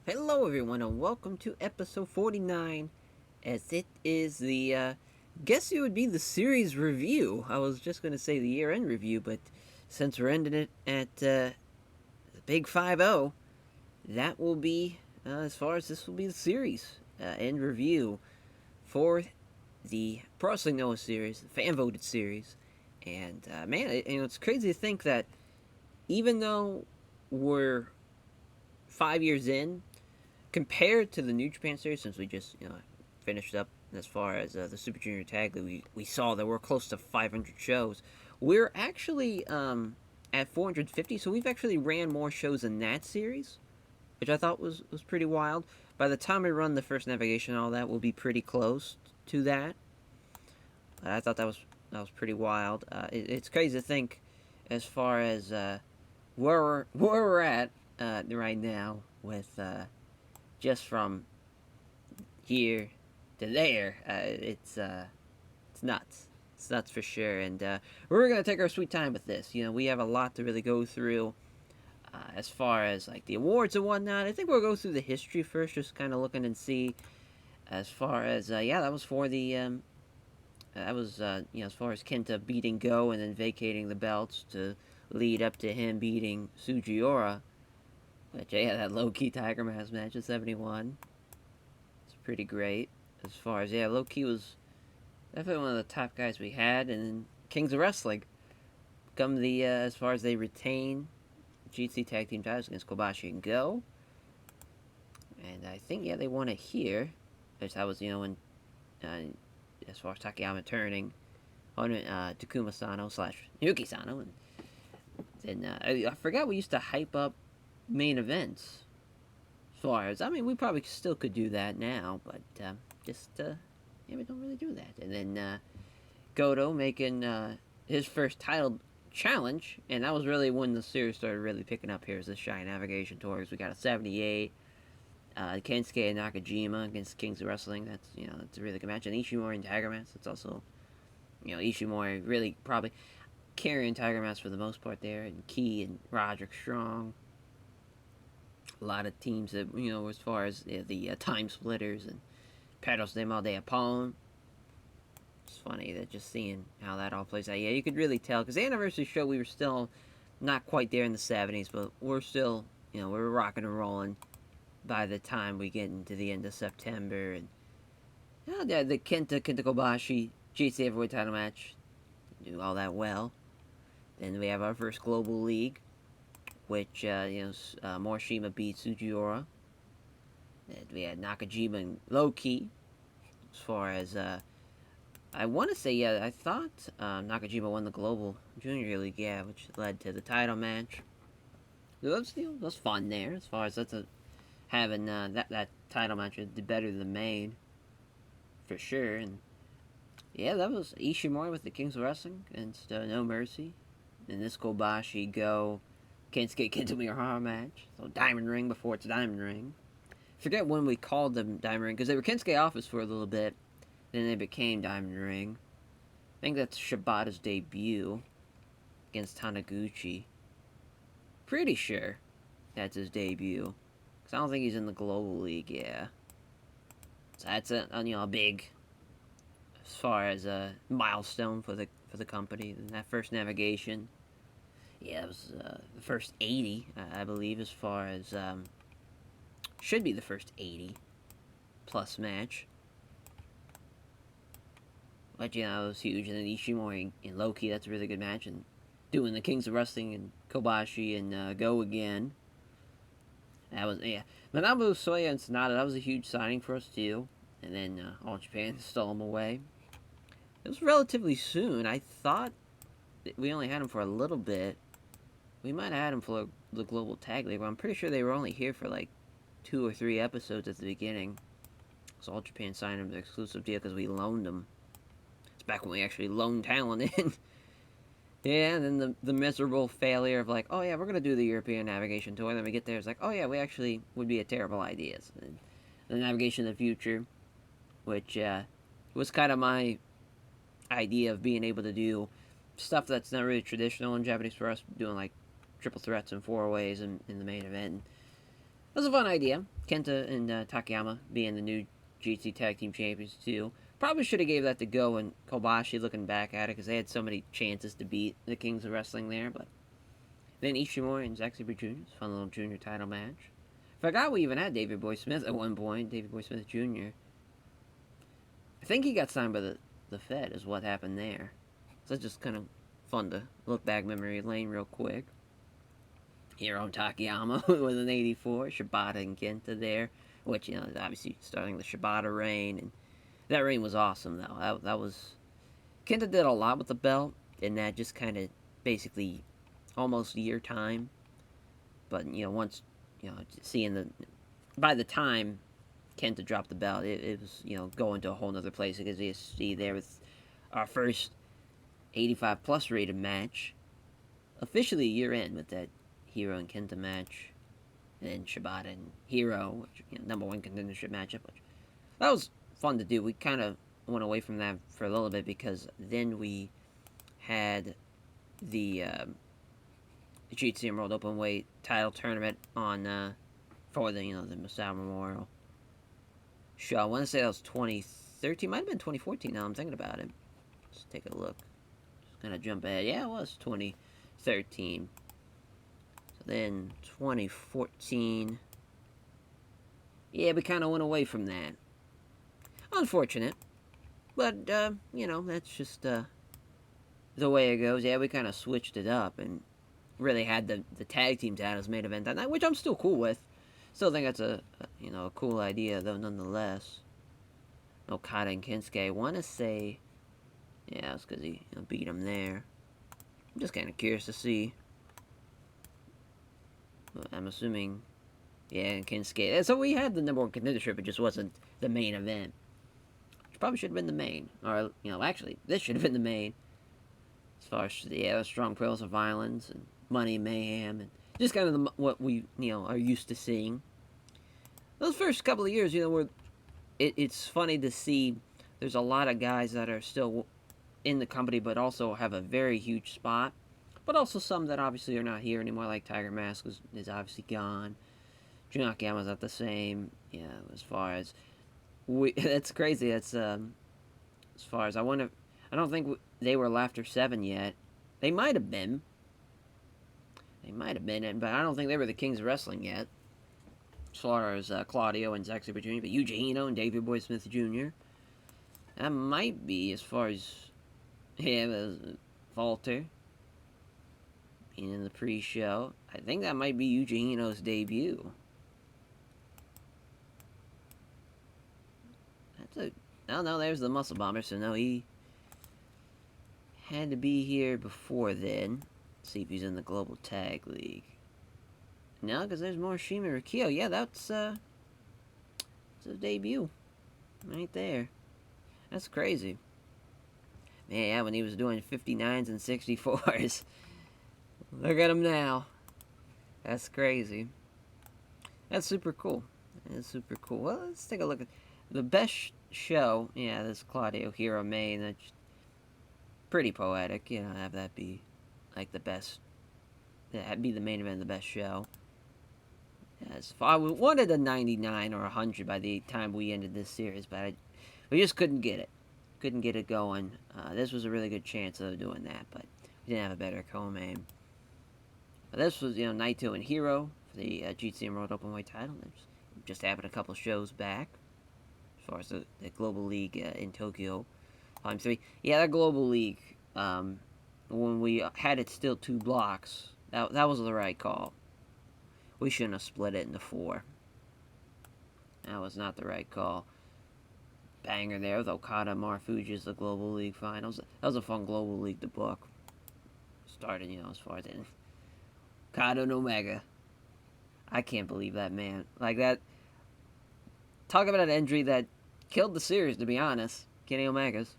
Hello, everyone, and welcome to episode 49, as it is the, guess it would be the series review. I was just going to say the year end review, but since we're ending it at the big 5-0, that will be, as far as this will be the series end review for the Pro Wrestling Noah series, the fan voted series. And, man, it's crazy to think that even though we're 5 years in, compared to the New Japan series, since we just finished up as far as the Super Junior Tag League, we saw that we're close to 500 shows. We're actually at 450, so we've actually ran more shows in that series, which I thought was pretty wild. By the time we run the first navigation and all that, we'll be pretty close to that. I thought that was pretty wild. It's crazy to think as far as where we're at right now with just from here to there. It's nuts. It's nuts for sure. And we're gonna take our sweet time with this. We have a lot to really go through. As far as like the awards and whatnot, I think we'll go through the history first, just kind of looking and see. As far as that was for the that was as far as Kenta beating Go and then vacating the belts to lead up to him beating Sugiura. But that low key Tiger Mask match at 71. Pretty great. As far as low key was definitely one of the top guys we had, and then Kings of Wrestling come the as far as they retain GC tag team titles against Kobashi and Go, and I think they won it here. Which that was when as far as Takayama turning on Takuma Sano / Yuki Sano, and then I forgot we used to hype up main events. As far as, we probably still could do that now, but we don't really do that. And then Goto making his first title challenge, and that was really when the series started really picking up here, is the Shy Navigation Tour, because we got a 78, Kensuke and Nakajima against Kings of Wrestling. That's a really good match. And Ishimori and Tiger Mask, that's also, Ishimori really probably carrying Tiger Mask for the most part there, and Key and Roderick Strong. A lot of teams that, as far as the Time Splitters and Pedros de Maldeapone. It's funny that just seeing how that all plays out. You could really tell, because the anniversary show, we were still not quite there in the 70s, but we're still, we're rocking and rolling by the time we get into the end of September. And the Kenta Kobashi GC Heavyweight title match, do all that well. Then we have our first Global League, which, Morishima beat Sugiura. And we had Nakajima and Low-Key. As far as, I want to say, I thought Nakajima won the Global Junior League, which led to the title match. So that's fun there, as far as having that title match did better than the main, for sure. And that was Ishimori with the Kings of Wrestling against No Mercy. And this Kobashi Go Kensuke Kenta match. So Diamond Ring before it's Diamond Ring. Forget when we called them Diamond Ring, because they were Kensuke Office for a little bit. Then they became Diamond Ring. I think that's Shibata's debut against Taniguchi. Pretty sure that's his debut, because I don't think he's in the Global League. So that's a big, as far as a milestone for the company. And that first navigation. It was the first 80, I believe, as far as, should be the first 80 plus match. But, it was huge. And then Ishimori and Low-Key, that's a really good match. And doing the Kings of Wrestling and Kobashi and Go again. That was, Manabu Soya and Sonata, that was a huge signing for us, too. And then All Japan stole them away. It was relatively soon. I thought we only had them for a little bit. We might have had them for the Global Tag League, but I'm pretty sure they were only here for like 2 or 3 episodes at the beginning. So All Japan signed them an exclusive deal because we loaned them. It's back when we actually loaned talent in. And then the miserable failure of like, we're going to do the European Navigation Tour. And then we get there, it's like, we actually would be a terrible idea. And the Navigation of the Future, which was kind of my idea of being able to do stuff that's not really traditional in Japanese for us, doing like triple threats and 4-ways in the main event. was a fun idea. Kenta and Takayama being the new GT Tag Team Champions too. Probably should have gave that to Go and Kobashi looking back at it because they had so many chances to beat the Kings of Wrestling there. But then Ishimori and Zack Sabre Jr. Fun little junior title match. Forgot we even had Davey Boy Smith at one point. Davey Boy Smith Jr. I think he got signed by the Fed is what happened there. So it's just kind of fun to look back memory lane real quick. Hiro and Takayama with an 84. Shibata and Kenta there. Which, is obviously starting the Shibata reign. And that reign was awesome, though. That was... Kenta did a lot with the belt. And that just kind of basically almost year time. But, once, seeing the... By the time Kenta dropped the belt, it was, going to a whole nother place. Because you see there with our first 85 plus rated match. Officially year end with that Hiro and Kenta match. And then Shibata and Hiro, which, number one contendership matchup. Which, that was fun to do. We kind of went away from that for a little bit because then we had the GTM World Openweight title tournament on for the the Masao Memorial show. I want to say that was 2013, might have been 2014. Now I'm thinking about it. Let's take a look. Just gonna jump ahead. Yeah, it was 2013. So then 2014. Yeah, we kind of went away from that. Unfortunate, but that's just the way it goes. Yeah, we kind of switched it up and really had the tag team titles main event that night, which I'm still cool with. Still think that's a cool idea though, nonetheless. Okada and Kensuke. I want to say, yeah, it's because he beat him there. I'm just kind of curious to see. I'm assuming, yeah, Kensuke. So we had the number one contendership. It just wasn't the main event. Which probably should have been the main, or actually, this should have been the main. As far as the strong pearls of violence and money mayhem and just kind of what we are used to seeing. Those first couple of years, it's funny to see. There's a lot of guys that are still in the company, but also have a very huge spot. But also some that obviously are not here anymore, like Tiger Mask is obviously gone. Jun Akiyama's not the same. Yeah, as far as that's crazy. That's as far as I don't think they were Laughter 7 yet. They might have been. But I don't think they were the Kings of Wrestling yet. As far as Claudio and Zack Sabre Jr., but Yuji Hino and Davey Boy Smith Jr. That might be as far as Walter being in the pre-show. I think that might be Yuji Hino's debut. No, there's the Muscle Bomber, so no, he had to be here before then. Let's see if he's in the Global Tag League. No, because there's more Shima Rikio. Yeah, that's his debut. Right there. That's crazy. Man, yeah, when he was doing 59s and 64s. Look at him now. That's crazy. That's super cool. Well, let's take a look at the best show. Yeah, this Claudio Hero main. That's pretty poetic. Have that be like the best. That'd be the main event of the best show. Yes, I wanted a 99 or 100 by the time we ended this series, but we just couldn't get it. Couldn't get it going. This was a really good chance of doing that, but we didn't have a better co-main. But this was, Naito and Hiro for the GTM World Openweight title. It just happened a couple shows back, as far as the Global League in Tokyo, Volume 3. Yeah, that Global League, when we had it still 2 blocks, that was the right call. We shouldn't have split it into 4. That was not the right call. Banger there with Okada and Marufuji as the Global League finals. That was a fun Global League to book. Started, as far as in Okada and Omega. I can't believe that, man. Like that. Talk about an injury that killed the series, to be honest. Kenny Omega's.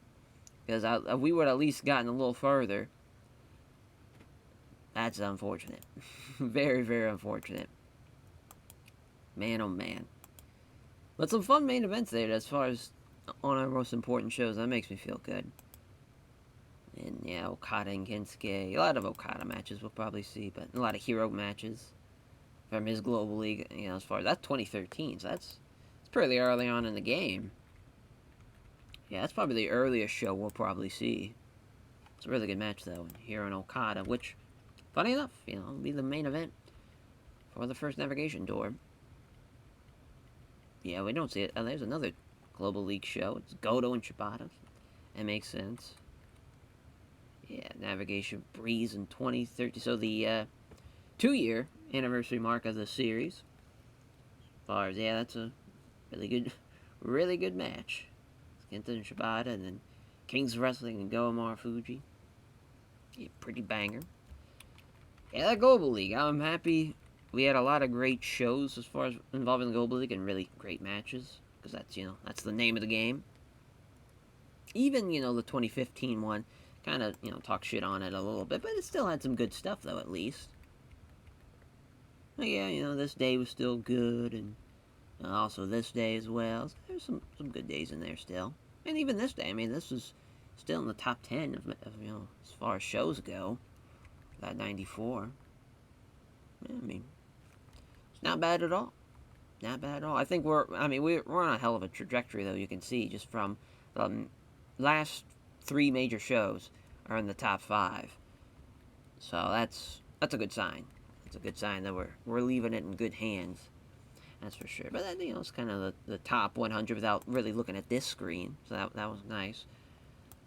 Because we would have at least gotten a little further. That's unfortunate. Very, very unfortunate. Man, oh man. But some fun main events there as far as on our most important shows. That makes me feel good. And yeah, Okada and Kensuke. A lot of Okada matches we'll probably see, but a lot of hero matches. from his Global League, as far as that's 2013, so it's pretty early on in the game. Yeah, that's probably the earliest show we'll probably see. It's a really good match, though, here in Okada, which, funny enough, will be the main event for the first Navigation Tour. Yeah, we don't see it. There's another Global League show. It's Goto and Shibata. That makes sense. Yeah, Navigation Breeze in 2013. So the 2-year anniversary mark of the series. As far as, yeah, that's a really good match. Kenta and Shibata, and then Kings Wrestling and Go Marufuji. Yeah, pretty banger. Yeah, that Global League, I'm happy. We had a lot of great shows as far as involving the Global League and really great matches. Because that's the name of the game. Even, the 2015 one kind of, talk shit on it a little bit, but it still had some good stuff, though, at least. But yeah, this day was still good, and also this day as well. So there's some good days in there still. And even this day, this is still in the top 10 of as far as shows go. That 94. Yeah, it's not bad at all. Not bad at all. I think we're on a hell of a trajectory, though, you can see, just from the last 3 major shows are in the top 5. So that's a good sign. It's a good sign that we're leaving it in good hands. That's for sure. But it's kind of the top 100 without really looking at this screen. So that was nice.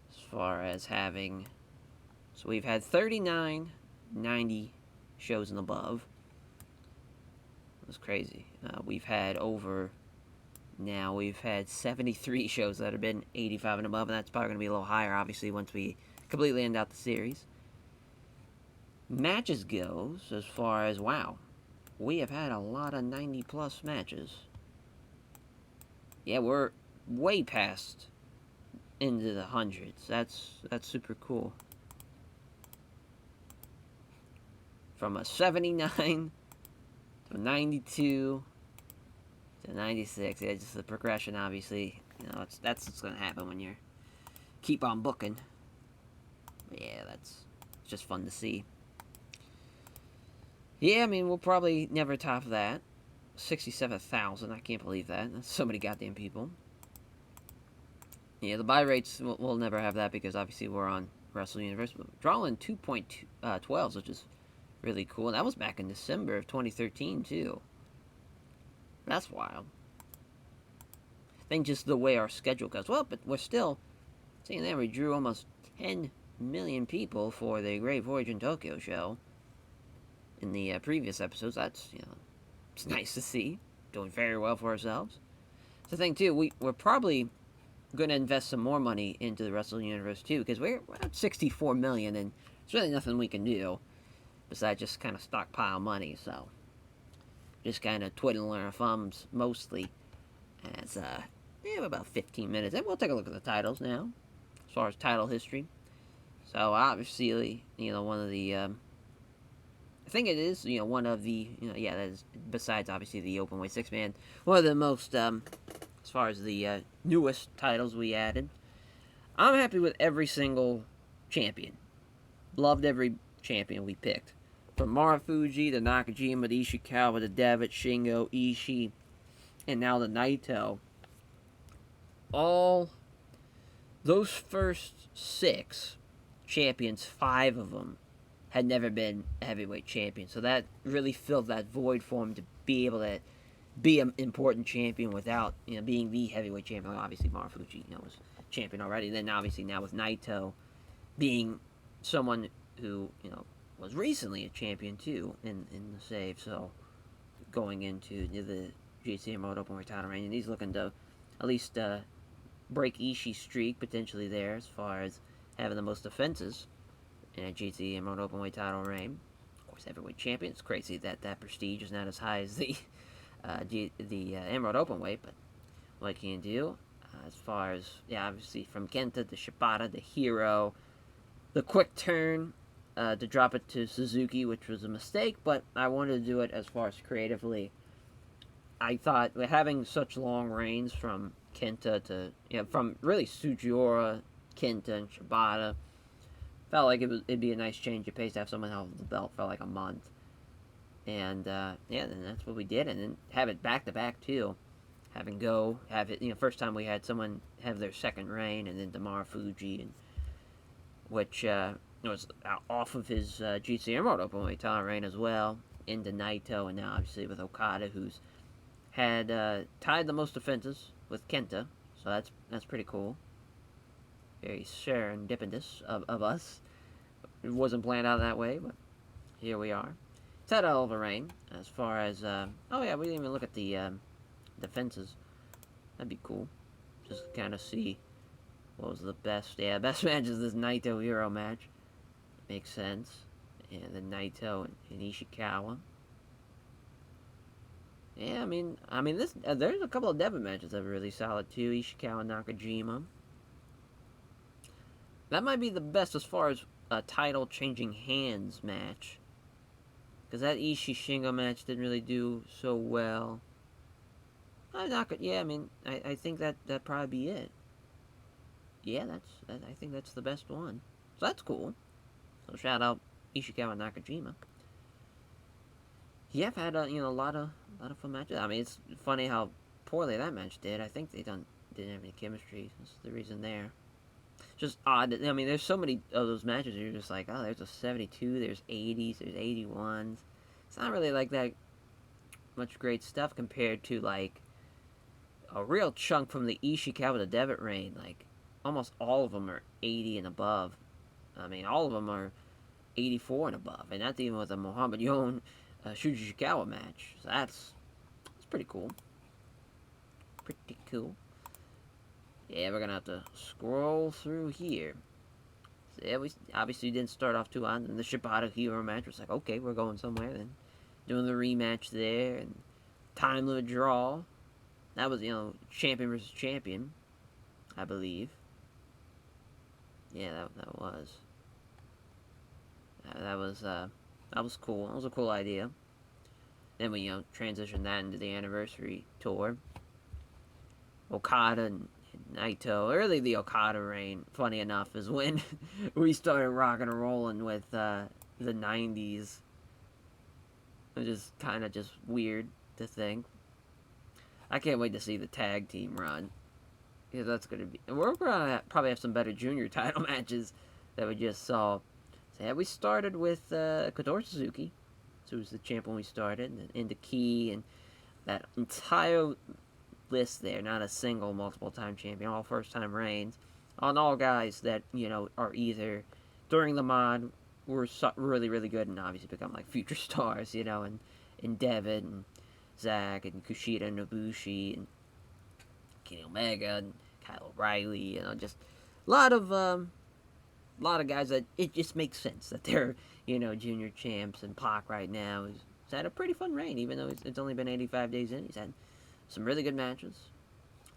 As far as having, so we've had 39, 90 shows and above. That's crazy. We've had 73 shows that have been 85 and above, and that's probably going to be a little higher, obviously, once we completely end out the series. Matches goes, as far as, wow, we have had a lot of 90-plus matches. Yeah, we're way past into the hundreds. That's super cool. From a 79 to 92 to 96. Yeah, just the progression, obviously. That's what's going to happen when you keep on booking. But yeah, it's just fun to see. Yeah, we'll probably never top that. 67,000, I can't believe that. That's so many goddamn people. Yeah, the buy rates, we'll never have that because obviously we're on Wrestle Universe. Drawing 2.12, which is really cool. And that was back in December of 2013, too. That's wild. I think just the way our schedule goes. Well, but we're still, seeing there, we drew almost 10 million people for the Great Voyage in Tokyo show. In the previous episodes, that's, it's nice to see. Doing very well for ourselves. The thing, too, we're probably going to invest some more money into the Wrestle Universe, too, because we're at 64 million, and there's really nothing we can do besides just kind of stockpile money, so just kind of twiddling our thumbs, mostly, as, we have about 15 minutes, and we'll take a look at the titles now, as far as title history. So, obviously, one of the, I think it is, one of the, that is, besides, obviously, the Openweight 6-man, one of the most, as far as the newest titles we added. I'm happy with every single champion. Loved every champion we picked. From Marufuji to Nakajima to Ishikawa to Devitt, Shingo, Ishii, and now the Naito. All those first 6 champions, 5 of them had never been heavyweight champion. So that really filled that void for him to be able to be an important champion without, being the heavyweight champion. Obviously, Marufuji, was champion already. And then, obviously, now with Naito being someone who, was recently a champion, too, in the save. So, going into the GCM Road Openweight title reign. And he's looking to at least break Ishii's streak, potentially there, as far as having the most defenses in a GCM Road Openweight title reign. Of course, heavyweight champion. It's crazy that prestige is not as high as the Emerald Openweight, but what can you do? As far as, obviously from Kenta to Shibata to Hero, the quick turn to drop it to Suzuki, which was a mistake, but I wanted to do it as far as creatively. I thought having such long reigns from Kenta to, from really Sugiura, Kenta, and Shibata, felt like it'd be a nice change of pace to have someone hold the belt for like a month. And yeah, then that's what we did, and then have it back to back too. Have it, first time we had someone have their second reign, and then Damar Fuji, and which was off of his GCM World Openweight title reign as well, into Naito, and now obviously with Okada, who's had tied the most defenses with Kenta, so that's pretty cool. Very serendipitous of us. It wasn't planned out that way, but here we are. It's had a hell of a reign as far as oh yeah, we didn't even look at the defenses. That'd be cool. Just kind of see what was the best. Yeah, best match is this Naito Hero match. Makes sense. And then Naito and Ishikawa. Yeah, I mean this. There's a couple of Devon matches that were really solid too. Ishikawa Nakajima. That might be the best as far as a title changing hands match. Because that Ishii Shingo match didn't really do so well. Yeah, I think that'd probably be it. Yeah, I think that's the best one. So that's cool. So shout out Ishikawa Nakajima. Yeah, I've had a lot of fun matches. I mean, it's funny how poorly that match did. I think didn't have any chemistry. That's the reason there. Just odd. I mean, there's so many of those matches where you're just like, oh, there's a 72, there's 80s, there's 81s. It's not really like that much great stuff compared to like a real chunk from the Ishikawa to Devitt reign. Like almost all of them are 80 and above. I mean, all of them are 84 and above, and that's even with a Muhammad Yon Shuji Ishikawa match. So that's pretty cool. Pretty cool. Yeah, we're gonna have to scroll through here. So yeah, we obviously didn't start off too on. And the Shibata Hero match was like, okay, we're going somewhere. Then doing the rematch there and time limit draw. That was champion versus champion, I believe. Yeah, that was. That was cool. That was a cool idea. Then we transitioned that into the anniversary tour. Okada and Naito. Early the Okada reign, funny enough, is when we started rocking and rolling with the 90s. It was just kind of just weird to think. I can't wait to see the tag team run. Because that's going to be... We're going to probably have some better junior title matches that we just saw. So yeah, we started with Kotaro Suzuki. So was the champ when we started. And into Key and that entire list there. Not a single multiple-time champion. All first-time reigns. On all guys that, are either during the mod were really, really good and obviously become like future stars, and Devin and Zack and Kushida and Ibushi and Kenny Omega and Kyle O'Reilly, just a lot of guys that it just makes sense that they're, junior champs. And Pac right now has had a pretty fun reign, even though it's only been 85 days in. He's had some really good matches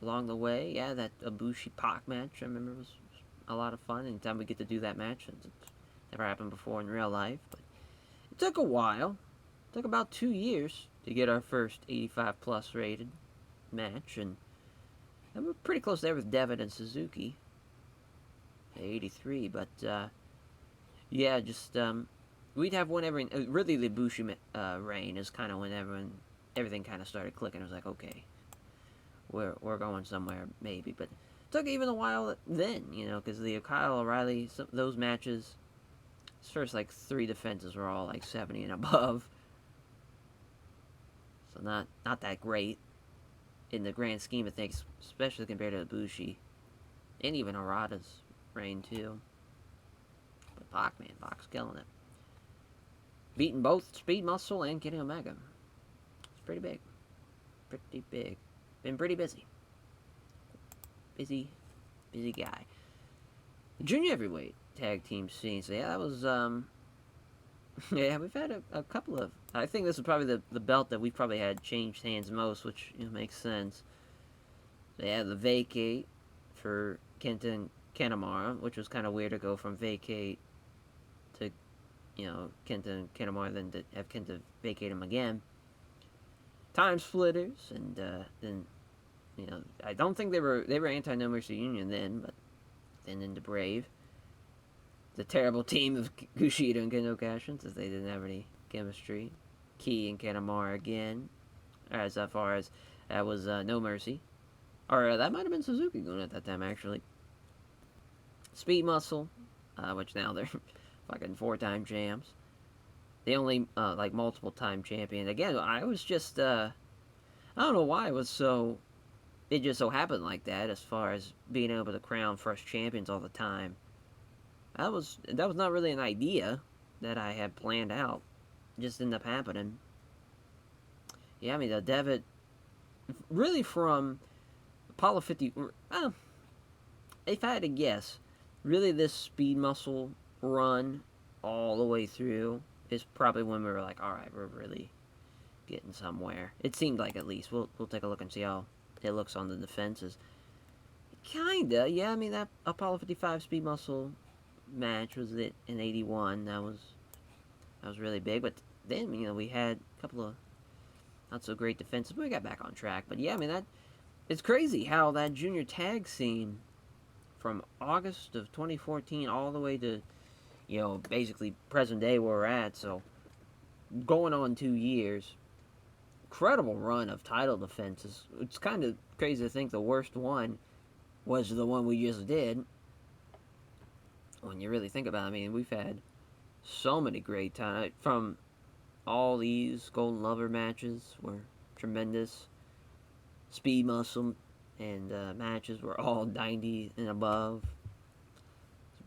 along the way. Yeah, that Ibushi Pac match, I remember, was a lot of fun. Anytime we get to do that match, it's never happened before in real life, but it took a while. It took about 2 years to get our first 85 plus rated match, and we're pretty close there with Devin and Suzuki. 83, but yeah, just we'd have one every. Really, the Ibushi reign is kind of when everything kind of started clicking. It was like, okay, we're going somewhere maybe, but it took even a while then, because the Kyle O'Reilly, those matches, his first like 3 defenses were all like 70 and above. So not that great in the grand scheme of things, especially compared to Ibushi and even Harada's reign too. But Pac's killing it. Beating both Speed Muscle and Kenny Omega. It's pretty big. Pretty big. Been pretty busy. Busy guy. The junior heavyweight tag team scene. So yeah, that was yeah, we've had a couple of... I think this is probably the belt that we've probably had changed hands most, which makes sense. So yeah, the vacate for Kenta and Kanemaru, which was kind of weird to go from vacate to, Kenta and Kanemaru, then to have Kenta vacate him again. Time splitters, and then, I don't think they were anti-No Mercy Union then, but then into Brave. The terrible team of Kushida and Kendo Kashin, since they didn't have any chemistry. Key and Kanemaru again. As far as that was No Mercy. Or that might have been Suzuki Gun at that time, actually. Speed Muscle, which now they're fucking 4-time champs. The only, like, multiple time champion. Again, I was just, I don't know why it was so. It just so happened like that as far as being able to crown first champions all the time. That was not really an idea that I had planned out. It just ended up happening. Yeah, I mean, the Devitt, really from Apollo 50, if I had to guess, really this Speed Muscle run all the way through is probably when we were like, alright, we're really getting somewhere. It seemed like, at least. We'll take a look and see how it looks on the defenses. Kinda, yeah, I mean, that Apollo 55 Speed Muscle match was it in 81. That was really big, but then, we had a couple of not so great defenses, but we got back on track. But yeah, I mean, it's crazy how that junior tag scene from August of 2014 all the way to, basically present day where we're at, so going on 2 years, incredible run of title defenses. It's kind of crazy to think the worst one was the one we just did. When you really think about it, I mean, we've had so many great times. From all these Golden Lover matches were tremendous. Speed Muscle and matches were all 90 and above.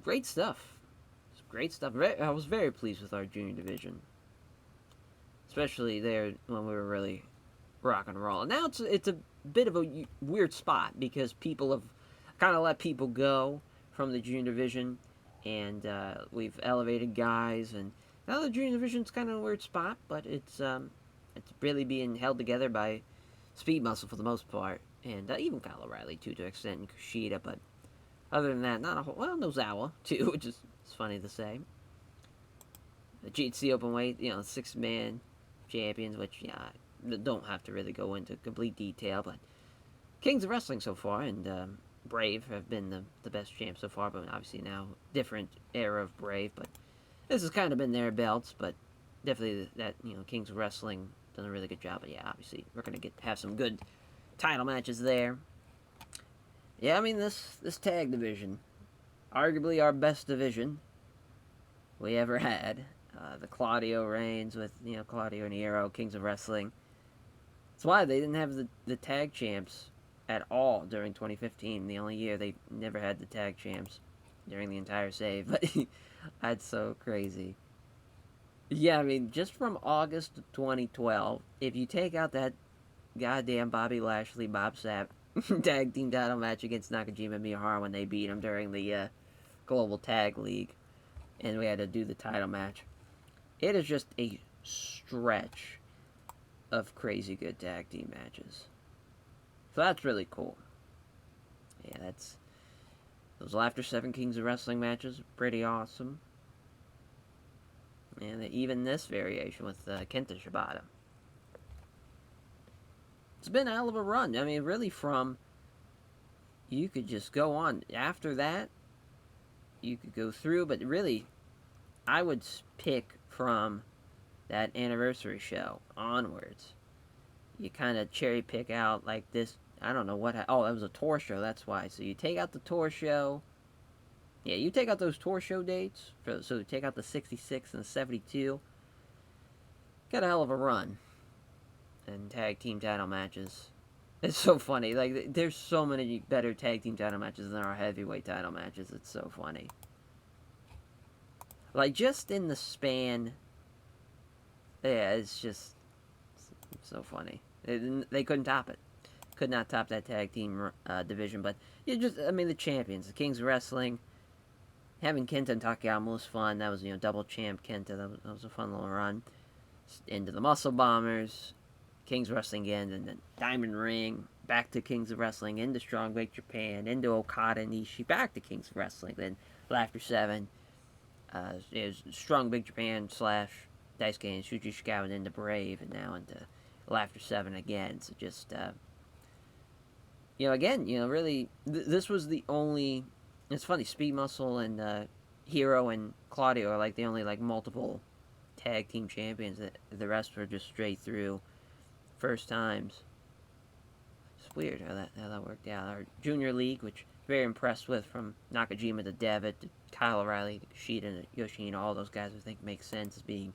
Great stuff. It's great stuff. I was very pleased with our junior division. Especially there when we were really rock and roll. And now it's a bit of a weird spot because people have kind of let people go from the junior division, and we've elevated guys, and now the junior division's kind of a weird spot, but it's really being held together by Speed Muscle for the most part, and even Kyle O'Reilly too, to an extent, and Kushida. But other than that, not a whole. Well, Nozawa too, which is funny to say. The GHC Openweight, 6-man champions, which don't have to really go into complete detail, but Kings of Wrestling so far, and Brave have been the best champs so far, but obviously now different era of Brave, but this has kind of been their belts, but definitely that, Kings of Wrestling done a really good job. But yeah, obviously we're going to have some good title matches there. Yeah, I mean, this tag division, arguably our best division we ever had. The Claudio reigns with, Claudio and Hero, Kings of Wrestling. That's why they didn't have the tag champs at all during 2015. The only year they never had the tag champs during the entire save. But that's so crazy. Yeah, I mean, just from August of 2012, if you take out that goddamn Bobby Lashley, Bob Sapp tag team title match against Nakajima and Miyahara when they beat him during the Global Tag League, and we had to do the title match, it is just a stretch of crazy good tag team matches. So that's really cool. Yeah, those Laughter 7 Kings of Wrestling matches, pretty awesome. And even this variation with Kenta Shibata. It's been a hell of a run. I mean, really you could just go on. After that, you could go through, but really, I would pick from that anniversary show onwards. You kind of cherry pick out like this. I don't know what. Oh, that was a tour show. That's why. So you take out the tour show. Yeah, you take out those tour show dates. So take out the 66 and the 72. Got a hell of a run. And tag team title matches. It's so funny. Like, there's so many better tag team title matches than our heavyweight title matches. It's so funny. Like, just in the span. Yeah, it's just so funny. They couldn't top it. Could not top that tag team division. But, the champions. The Kings of Wrestling. Having Kenta and Takayama was fun. That was, double champ Kenta. That was a fun little run. Into the Muscle Bombers. Kings of Wrestling again. And then Diamond Ring. Back to Kings of Wrestling. Into Strong Big Japan. Into Okada and Ishii. Back to Kings of Wrestling. Then Laughter 7. It was Strong Big Japan / Daisuke and Shuji Ishikawa, and into Brave. And now into Laughter 7 again. So just, really, this was the only. It's funny, Speed Muscle and Hero and Claudio are like the only multiple tag team champions. The rest were just straight through first times. It's weird how that worked out. Our junior league, which very impressed with, from Nakajima to Devitt to Kyle O'Reilly, Shida to Yoshino, all those guys I think make sense as being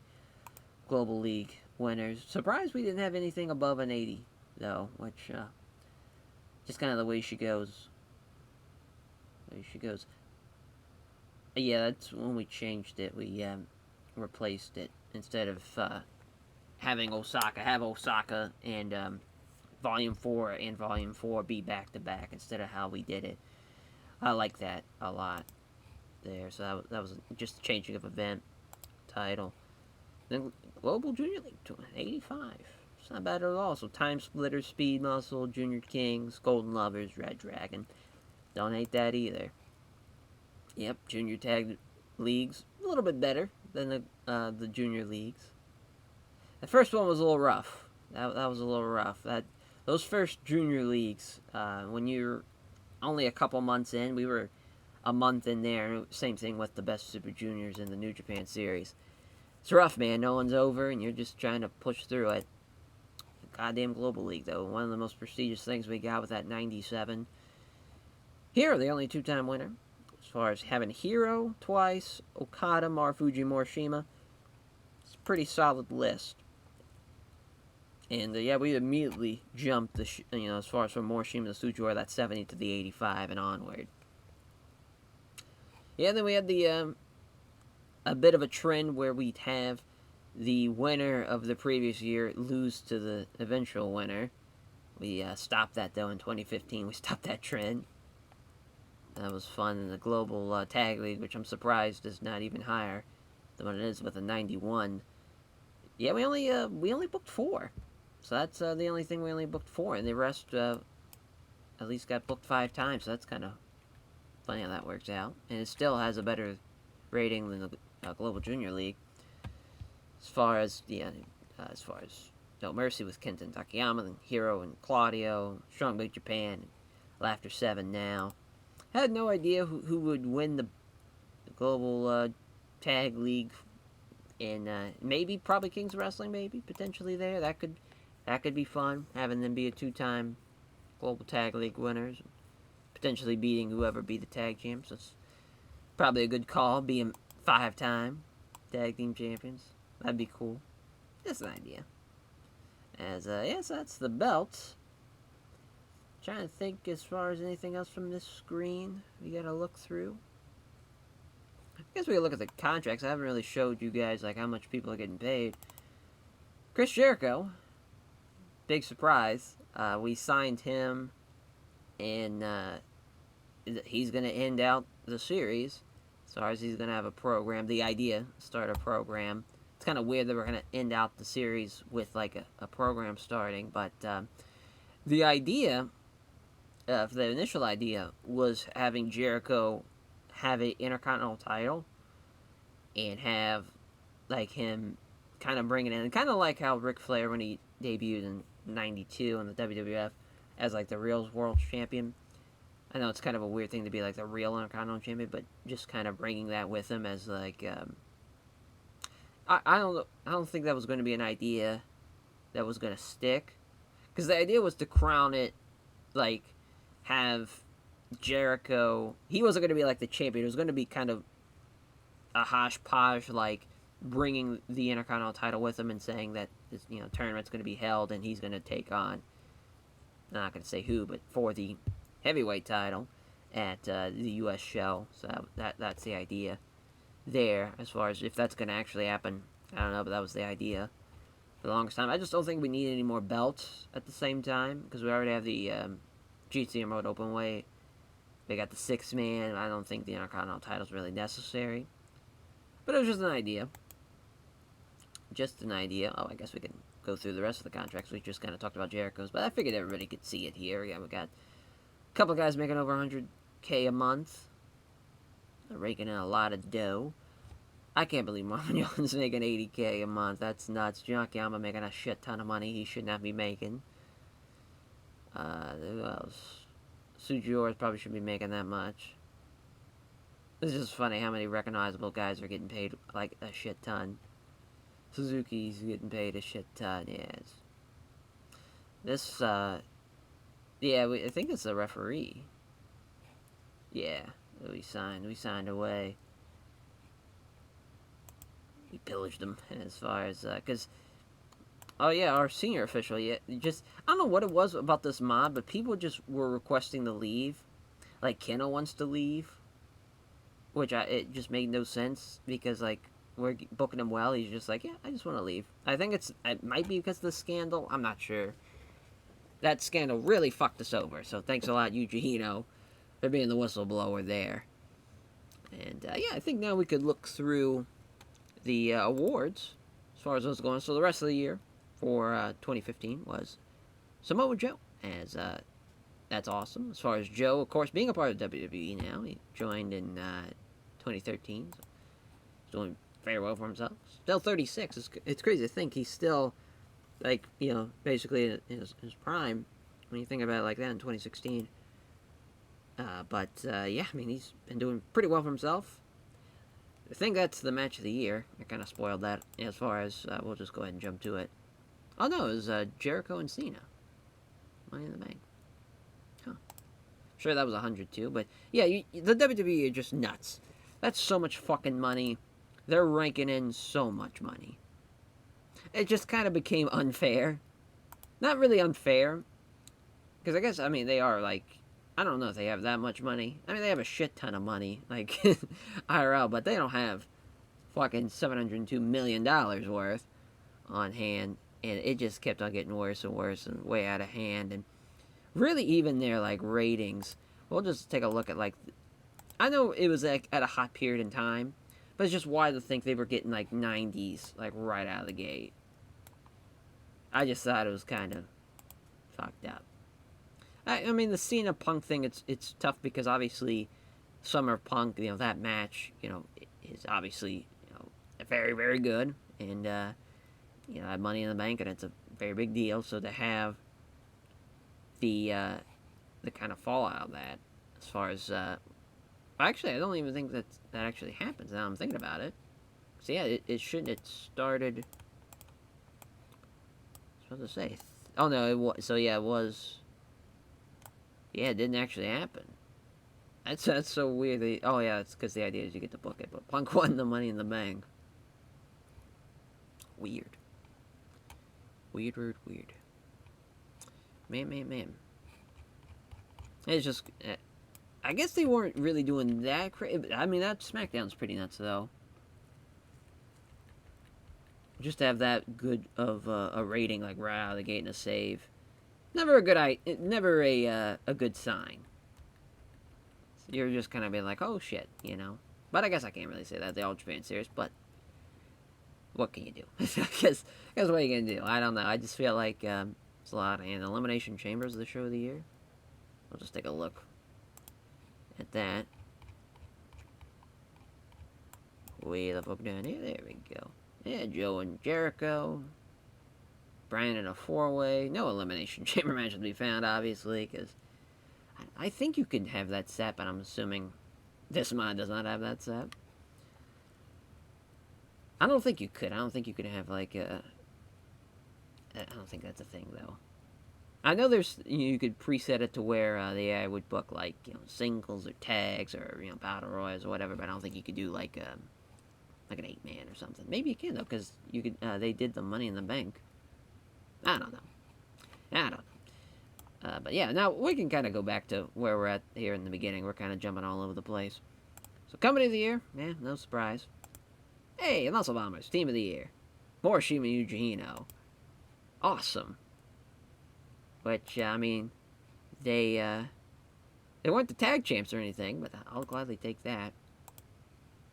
global league winners. Surprised we didn't have anything above an 80 though, which just kind of the way she goes. Yeah, that's when we changed it. We replaced it instead of having Osaka have Osaka and Volume 4 and Volume 4 be back to back instead of how we did it. I like that a lot there. So that was just a changing of event title. Then Global Junior League 85. It's not bad at all. So Time Splitters, Speed Muscle, Junior Kings, Golden Lovers, Red Dragon. Don't hate that either. Yep, Junior Tag Leagues a little bit better than the Junior Leagues. The first one was a little rough. That was a little rough. Those first Junior Leagues, when you're only a couple months in, we were a month in there. Same thing with the Best Super Juniors in the New Japan Series. It's rough, man. No one's over, and you're just trying to push through it. Goddamn Global League, though. One of the most prestigious things we got with that 97. Hero, the only two-time winner. As far as having Hero twice, Okada, Marufuji, Morishima. It's a pretty solid list. And yeah, we immediately jumped as far as from Morishima to Tsujihara, that 70 to the 85 and onward. Yeah, then we had the a bit of a trend where we'd have the winner of the previous year lose to the eventual winner. We stopped that, though, in 2015. We stopped that trend. That was fun in the Global Tag League, which I'm surprised is not even higher than what it is with a 91. Yeah, we only booked 4. So that's the only thing we only booked 4. And the rest at least got booked 5 times. So that's kind of funny how that works out. And it still has a better rating than the Global Junior League. As far as No Mercy with Kenta and Takayama, and Hero and Claudio, Strong Big Japan, Laughter 7 now. I had no idea who would win the Global Tag League, and probably Kings Wrestling, potentially there. That could be fun, having them be a 2-time Global Tag League winners, potentially beating whoever be the tag champs. That's probably a good call, being 5-time tag team champions. That'd be cool. Just an idea. Yes, that's the belts. Trying to think as far as anything else from this screen we gotta look through. I guess we could look at the contracts. I haven't really showed you guys how much people are getting paid. Chris Jericho, big surprise. We signed him, and he's gonna end out the series. As far as he's gonna have a program, the idea, start a program. It's kind of weird that we're gonna end out the series with a program starting, but the idea. The initial idea was having Jericho have an Intercontinental title and have him kind of bring it in, kind of like how Ric Flair when he debuted in '92 in the WWF as the real world champion. I know it's kind of a weird thing to be the real Intercontinental champion, but just kind of bringing that with him as I don't think that was going to be an idea that was going to stick, because the idea was to crown it have Jericho. He wasn't going to be the champion. It was going to be kind of a hodgepodge, bringing the Intercontinental title with him and saying that this tournament's going to be held and he's going to take on, I'm not going to say who, but for the heavyweight title at the U.S. show. So that's the idea there. As far as if that's going to actually happen, I don't know, but that was the idea for the longest time. I just don't think we need any more belts at the same time, because we already have the GT Remote Openweight. They got the 6-man. I don't think the Intercontinental title is really necessary. But it was just an idea. Just an idea. Oh, I guess we can go through the rest of the contracts. We just kind of talked about Jericho's, but I figured everybody could see it here. Yeah, we got a couple of guys making over $100K a month. They're raking in a lot of dough. I can't believe Marvin Young's making $80K a month. That's nuts. Junkyama making a shit ton of money he should not be making. Who else? Tsujihara probably shouldn't be making that much. It's just funny how many recognizable guys are getting paid a shit ton. Suzuki's getting paid a shit ton. Yes. This, yeah, I think it's the referee. Yeah, we signed away. We pillaged them as far as, because, oh yeah, our senior official, yeah, just, I don't know what it was about this mob, but people just were requesting to leave. Like, Keno wants to leave, which it just made no sense, because, like, we're booking him well, he's just like, yeah, I just want to leave. I think it might be because of the scandal, I'm not sure. That scandal really fucked us over, so thanks a lot, Eugene, for being the whistleblower there. And, yeah, I think now we could look through the awards as far as those going. So the rest of the year for 2015 was Samoa Joe, as that's awesome. As far as Joe, of course, being a part of WWE now, he joined in 2013, so he's doing very well for himself. Still 36. It's crazy to think he's still, like, basically in his prime when you think about it like that in 2016. But yeah, I mean, he's been doing pretty well for himself. I think that's the match of the year. I kind of spoiled that as far as, we'll just go ahead and jump to it. Oh no, it was Jericho and Cena. Money in the Bank. Huh. Sure, that was 100 too, but yeah, the WWE are just nuts. That's so much fucking money. They're ranking in so much money. It just kind of became unfair. Not really unfair. Because I guess, I mean, they are like, I don't know if they have that much money. I mean, they have a shit ton of money, like, IRL, but they don't have fucking $702 million worth on hand, and it just kept on getting worse and worse and way out of hand, and really even their, like, ratings, we'll just take a look at, like, I know it was, like, at a hot period in time, but it's just wild to think they were getting, like, 90s, like, right out of the gate. I just thought it was kind of fucked up. I mean, the Cena Punk thing, it's tough because obviously Summer Punk, that match, is obviously, very, very good. And, had Money in the Bank, and it's a very big deal. So to have the kind of fallout of that, as far as, actually, I don't even think that actually happens now I'm thinking about it. So yeah, it shouldn't, it started, I was supposed to say, oh no, it was, so yeah, it was, yeah, it didn't actually happen. That's so weird. Oh yeah, it's because the idea is you get to book it, but Punk won the Money in the Bank. Weird. Weird. Man. It's just, I guess they weren't really doing that crazy. I mean, that SmackDown's pretty nuts though. Just to have that good of a rating, like right out of the gate and a save. Never a good sign. You're just kind of being like, oh shit, But I guess I can't really say that. The All Japan Series, but what can you do? Because what are you gonna do? I don't know. I just feel like it's a lot. And Elimination Chamber is the show of the year. We'll just take a look at that. Way the fuck down here. There we go. Yeah, Joe and Jericho. Bryan in a 4-way. No Elimination Chamber match to be found, obviously, because I think you can have that set, but I'm assuming this mod does not have that set. I don't think you could. I don't think you could have, like, I don't think that's a thing, though. I know you could preset it to where the AI would book, like, singles or tags or, battle royals or whatever, but I don't think you could do, like an 8-man or something. Maybe you can, though, because you could, they did the Money in the Bank. I don't know. But yeah, now we can kind of go back to where we're at here in the beginning. We're kind of jumping all over the place. So, Company of the Year, yeah, no surprise. Hey, Muscle Bombers, Team of the Year. Morishima Eugene. Awesome. Which, I mean, they weren't the tag champs or anything, but I'll gladly take that.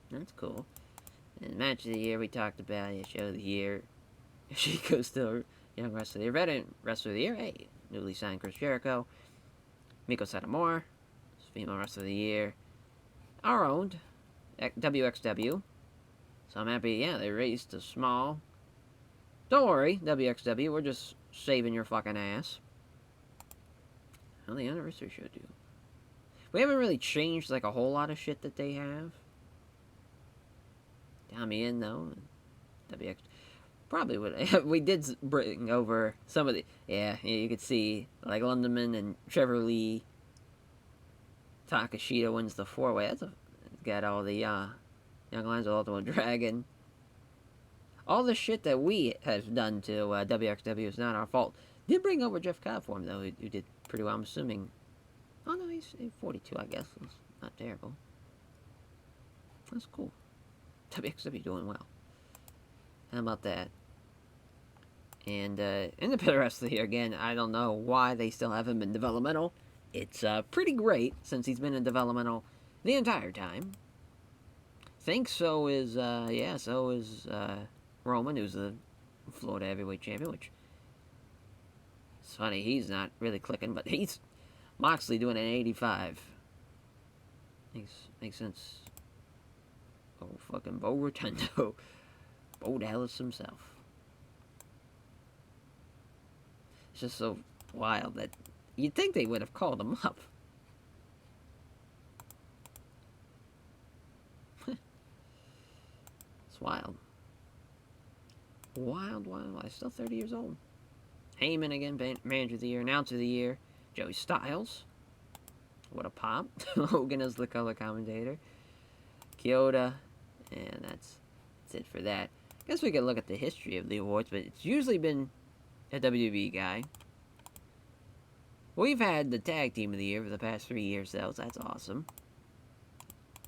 That's cool. And Match of the Year, we talked about. Show of the Year. Chico's still Young Wrestler of the Year. Veteran Wrestler of the Year, hey, newly signed Chris Jericho. Miko Satomura, Female Wrestler of the Year. Our own WXW. So I'm happy, yeah, they raised to small. Don't worry, WXW, we're just saving your fucking ass. How the anniversary show do? We haven't really changed, like, a whole lot of shit that they have. Tommy in, though. WX. Probably would. We did bring over some of the. Yeah, you could see like Lundeman and Trevor Lee. Takashita wins the 4-way. Got all the Young Lions of Ultimate Dragon. All the shit that we have done to WXW is not our fault. Did bring over Jeff Cobb for him though, who did pretty well. I'm assuming. Oh no, he's 42, I guess. It's not terrible. That's cool. WXW doing well. How about that? And in the rest of the year, again, I don't know why they still have him in developmental. It's pretty great since he's been in developmental the entire time. Think so is Roman, who's the Florida Heavyweight Champion, which it's funny, he's not really clicking, but he's Moxley doing an 85. Makes sense. Oh, fucking Bo Rotundo. Bo Dallas himself. It's just so wild that you'd think they would have called him up. It's wild. Wild. He's still 30 years old. Heyman again, manager of the year, announcer of the year. Joey Styles. What a pop. Hogan as the color commentator. Kyoto. And that's it for that. I guess we could look at the history of the awards, but it's usually been a WWE guy. We've had the tag team of the year for the past 3 years, though, so that's awesome.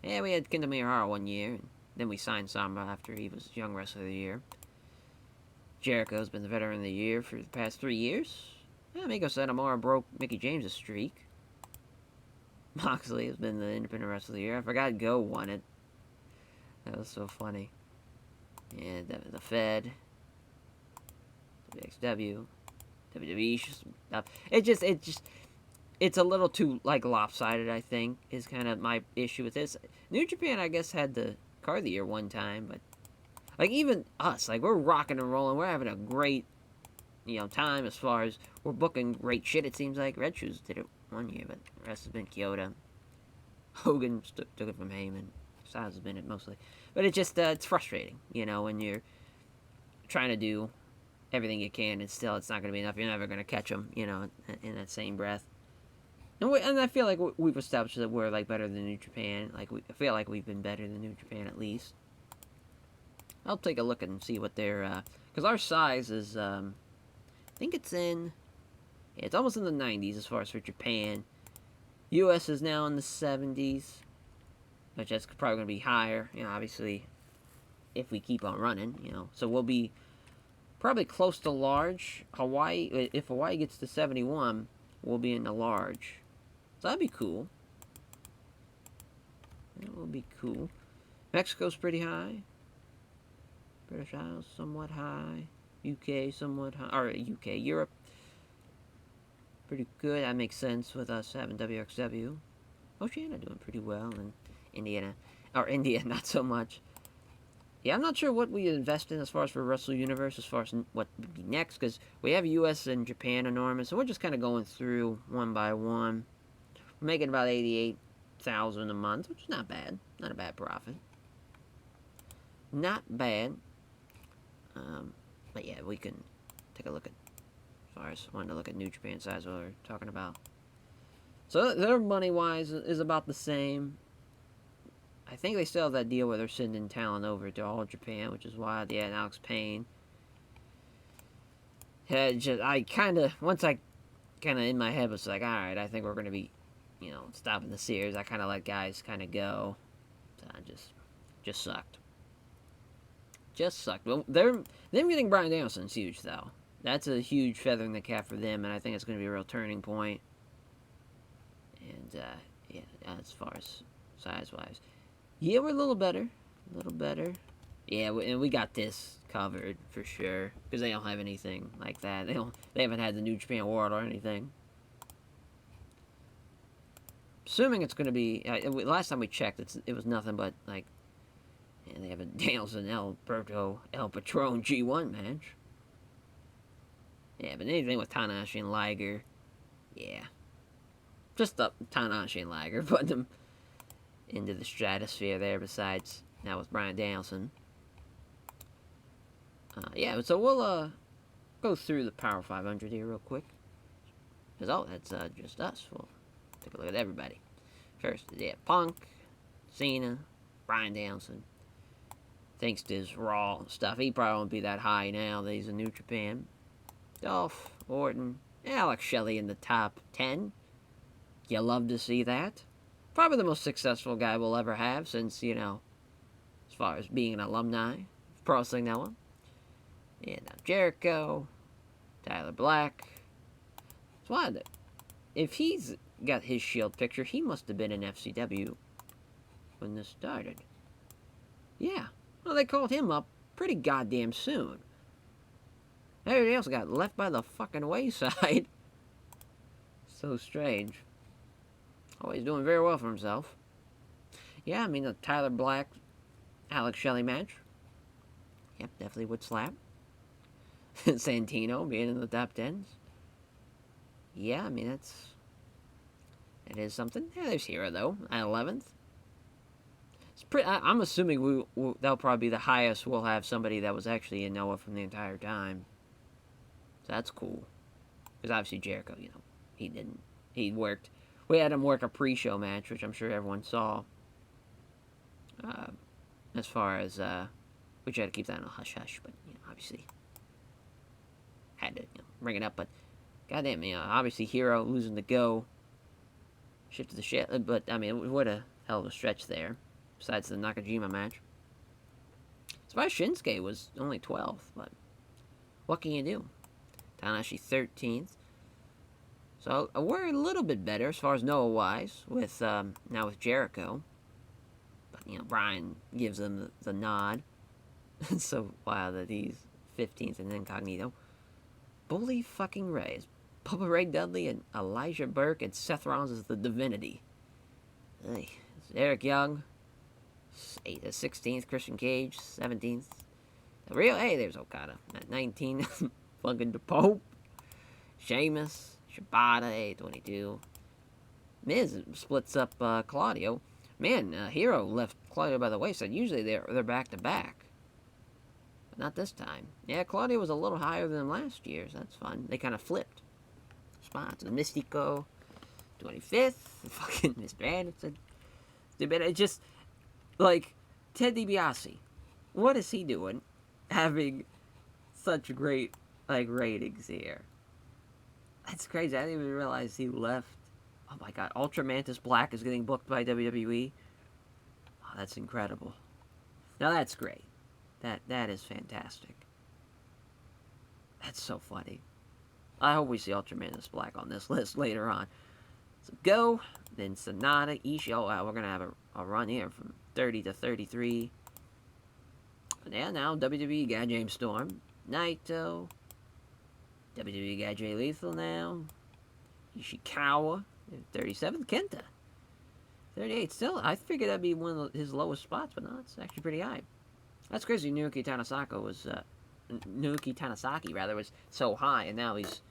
Yeah, we had Kendo Miyahara 1 year, and then we signed Samba after he was Young Wrestler of the Year. Jericho's been the Veteran of the Year for the past 3 years. Yeah, Miko Satomura broke Mickey James' streak. Moxley has been the Independent Wrestler of the Year. I forgot Go won it. That was so funny. And the Fed, WXW, WWE stuff. It's a little too like lopsided. I think is kind of my issue with this. New Japan, I guess, had the card of the year one time, but like even us, like we're rocking and rolling. We're having a great, time as far as we're booking great shit. It seems like Red Shoes did it 1 year, but the rest has been Kyoto. Hogan took it from Heyman. Styles has been it mostly, but it just it's frustrating, when you're trying to do everything you can, and still it's not going to be enough. You're never going to catch them, in that same breath. And I feel like we've established that we're like better than New Japan. Like I feel like we've been better than New Japan at least. I'll take a look and see what their because our size is I think it's it's almost in the 90s as far as for Japan. U.S. is now in the 70s. Which that's probably going to be higher, obviously, if we keep on running, So we'll be probably close to large. Hawaii, if Hawaii gets to 71, we'll be in the large. So that'd be cool. That will be cool. Mexico's pretty high. British Isles, somewhat high. UK, somewhat high. Or UK, Europe. Pretty good. That makes sense with us having WXW. Oceania doing pretty well, and India, not so much. Yeah, I'm not sure what we invest in as far as for Wrestle Universe, as far as what would be next, because we have US and Japan enormous, so we're just kind of going through one by one. We're making about $88,000 a month, which is not bad. Not a bad profit. Not bad. But yeah, we can take a look at, as far as wanting to look at New Japan size, what we're talking about. So their money-wise is about the same. I think they still have that deal where they're sending talent over to All Japan, which is why they had Alex Payne. Once I in my head was like, alright, I think we're going to be, stopping the series. I kind of let guys kind of go. So I just sucked. Just sucked. Well, them getting Bryan Danielson's huge, though. That's a huge feather in the cap for them, and I think it's going to be a real turning point. And, yeah, as far as size-wise. Yeah, we're a little better. Yeah, and we got this covered, for sure. Because they don't have anything like that. They haven't had the New Japan World or anything. Assuming it's going to be... last time we checked, it was nothing but, like... Yeah, they have a Danielson Alberto El Patron G1 match. Yeah, but anything with Tanahashi and Liger... Yeah. Just up Tanahashi and Liger, putting them into the stratosphere there, besides now with Bryan Danielson. Yeah, so we'll go through the Power 500 here real quick. Because, oh, that's just us. We'll take a look at everybody. First, yeah, Punk, Cena, Bryan Danielson. Thanks to his Raw stuff, he probably won't be that high now that he's in New Japan. Dolph, Orton, Alex Shelley in the top 10. You love to see that. Probably the most successful guy we'll ever have since, as far as being an alumni of Pro Wrestling Noah. And Jericho, Tyler Black. It's wild. If he's got his Shield picture, he must have been in FCW when this started. Yeah. Well, they called him up pretty goddamn soon. Everybody else got left by the fucking wayside. So strange. Oh, he's doing very well for himself. Yeah, I mean, the Tyler Black, Alex Shelley match. Yep, definitely would slap. Santino being in the top 10s. Yeah, I mean, it is something. Yeah, there's Hero, though, at 11th. I'm assuming that'll probably be the highest we'll have somebody that was actually in Noah from the entire time. So that's cool. Because obviously Jericho, he didn't. He worked. We had him work a pre-show match, which I'm sure everyone saw. As far as, we tried to keep that on a hush-hush, but, obviously had to bring it up. But, goddamn, obviously Hero losing the go. Shifted the shit. But, I mean, what a hell of a stretch there. Besides the Nakajima match. As far as Shinsuke was only 12th, but what can you do? Tanahashi 13th. So we're a little bit better as far as Noah-wise with now with Jericho. But Bryan gives them the nod. It's so wild that he's 15th and Incognito. Bully fucking Ray. Bubba Ray Dudley and Elijah Burke and Seth Rollins is the Divinity. Hey, it's Eric Young. 16th, Christian Cage, 17th. Hey, there's Okada at 19. Fucking the Pope. Sheamus, Shibata, 22. Miz splits up Claudio. Man, Hero left Claudio by the wayside. Usually they're back to back. But not this time. Yeah, Claudio was a little higher than last year's. That's fun. They kind of flipped spots. The Mystico, 25th. Fucking Mr. Anderson. It just... Like, Ted DiBiase, what is he doing having such great, ratings here? That's crazy. I didn't even realize he left. Oh my god, Ultra Mantis Black is getting booked by WWE. Oh, that's incredible. Now that's great. That is fantastic. That's so funny. I hope we see Ultra Mantis Black on this list later on. So Go, then Sonata, Ishii. Oh wow, we're going to have a run here from 30 to 33. Yeah, now WWE got James Storm. Naito. WWE got Jay Lethal now. Ishikawa. 37th. Kenta. 38. Still, I figured that'd be one of his lowest spots, but no, it's actually pretty high. That's crazy. Naoki Tanasaki was so high, and now he's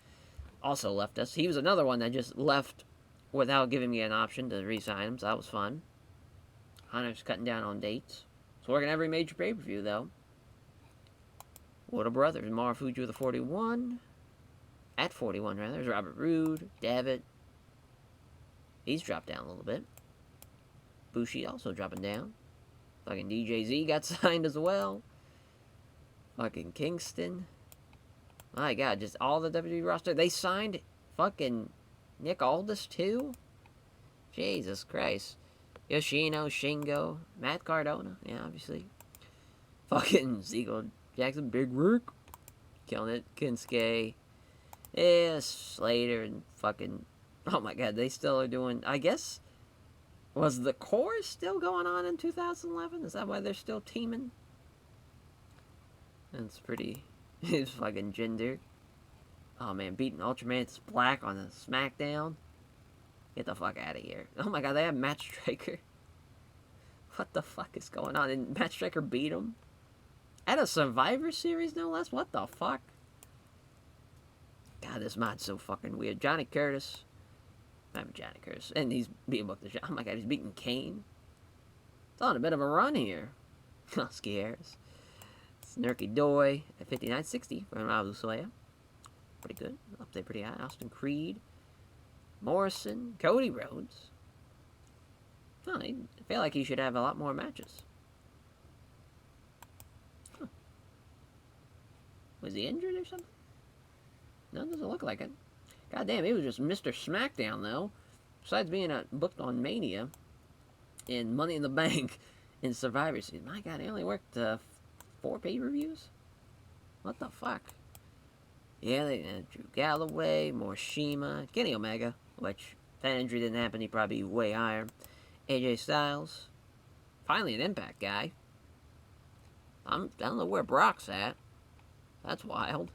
also left us. He was another one that just left without giving me an option to re-sign him, so that was fun. Hunter's cutting down on dates. It's working every major pay-per-view, though. Wada Brothers, Marufuji with a 41. At 41, rather. There's Robert Roode, Davitt. He's dropped down a little bit. Bushi also dropping down. Fucking DJZ got signed as well. Fucking Kingston. My god, just all the WWE roster. They signed fucking Nick Aldis, too? Jesus Christ. Yoshino, Shingo, Matt Cardona, yeah, obviously. Fucking Ziegler Jackson, Big Rick. Killing it. Kinsuke. Yeah, Slater and fucking... Oh my god, they still are doing... I guess... Was the core still going on in 2011? Is that why they're still teaming? That's pretty... It's fucking gender. Oh man, beating Ultraman's Black on the SmackDown. Get the fuck out of here. Oh my god, they have Matt Striker. What the fuck is going on? And Matt Striker beat him? At a Survivor Series, no less? What the fuck? God, this mod's so fucking weird. Johnny Curtis. I'm Johnny Curtis. And he's being booked. Oh my god, he's beating Kane. It's on a bit of a run here. Husky Harris. Snurky Doi at 59.60 from Abusoya. Pretty good. Up there pretty high. Austin Creed. Morrison. Cody Rhodes. Oh, I feel like he should have a lot more matches. Huh. Was he injured or something? No, it doesn't look like it. God damn, he was just Mr. SmackDown, though. Besides being booked on Mania and Money in the Bank in Survivor Series. My God, he only worked 4 pay-per-views? What the fuck? Yeah, they had Drew Galloway, Morishima, Kenny Omega, which, if that injury didn't happen, he'd probably be way higher. AJ Styles. Finally an Impact guy. I don't know where Brock's at. That's wild.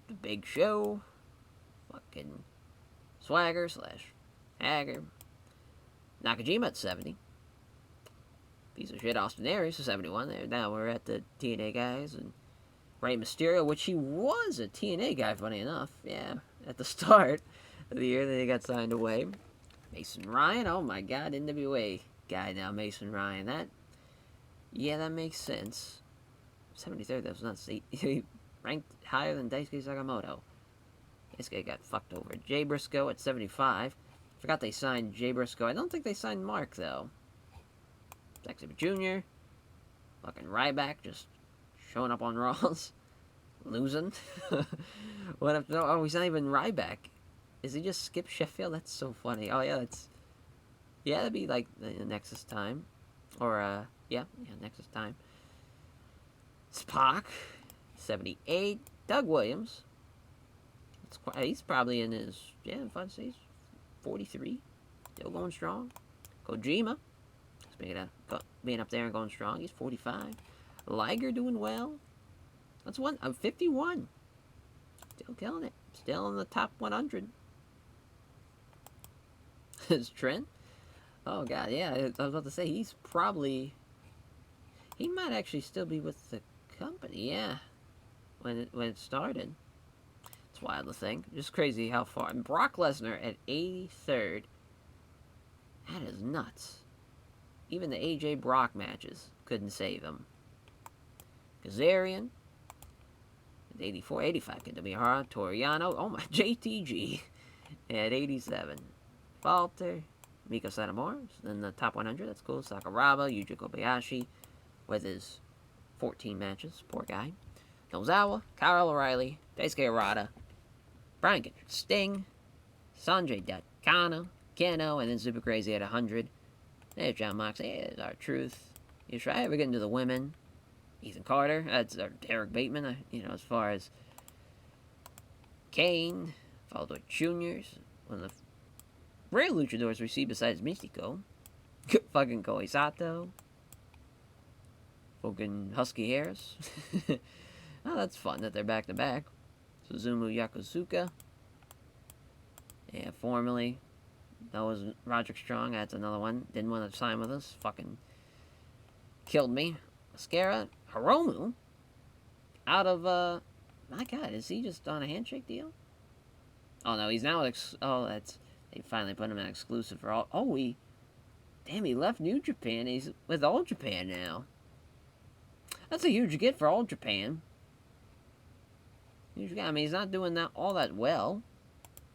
The Big Show. Fucking Swagger / Hager. Nakajima at 70. Piece of shit Austin Aries at 71. There, now we're at the TNA guys. And Rey Mysterio, which he was a TNA guy, funny enough. Yeah, at the start of the year, then he got signed away. Mason Ryan, oh my God, NWA guy now, Mason Ryan. That makes sense. 73rd, that was nuts. He ranked higher than Daisuke Sakamoto. This guy got fucked over. Jay Briscoe at 75. Forgot they signed Jay Briscoe. I don't think they signed Mark, though. Zack Sabre Jr. Fucking Ryback just showing up on Raws. Losing. What if, oh, he's not even Ryback. Is he just Skip Sheffield? That's so funny. Oh, yeah, that'd be like the Nexus time. Or, Nexus time. Spock, 78. Doug Williams. He's probably in his, he's 43. Still going strong. Kojima. Being up there and going strong. He's 45. Liger doing well. That's 51. Still killing it. Still in the top 100. Is Trent? Oh, God, yeah. I was about to say, he might actually still be with the company, yeah. When it started. It's wild to think. Just crazy how far. And Brock Lesnar at 83rd. That is nuts. Even the AJ Brock matches couldn't save him. Kazarian. 84, 85. Kitamihara. Toriano. Oh my, JTG. At 87. Falter. Miko Satomura. In the top 100. That's cool. Sakuraba. Yuji Kobayashi. With his 14 matches. Poor guy. Nozawa. Kyle O'Reilly. Daisuke Harada. Brian Kendrick. Sting. Sanjay Dutt. Kano. Keno. And then Super Crazy at 100. There's John Moxley. There's R-Truth. You try ever getting to the women. Ethan Carter. That's Derek Bateman. As far as Kane. Followed by Juniors. One of the rare luchadors we see besides Mystico. Fucking Koi Sato. Fucking Husky Harris. Oh, that's fun that they're back to back. Suzumu Yakuzuka. Yeah, formerly. That was Roderick Strong. That's another one. Didn't want to sign with us. Fucking killed me. Mascara. Hiromu. Out of, my God, is he just on a handshake deal? Oh, no, he's now, they finally put him in exclusive for all, damn, he left New Japan. He's with All Japan now. That's a huge get for All Japan. Huge guy. I mean, he's not doing all that well.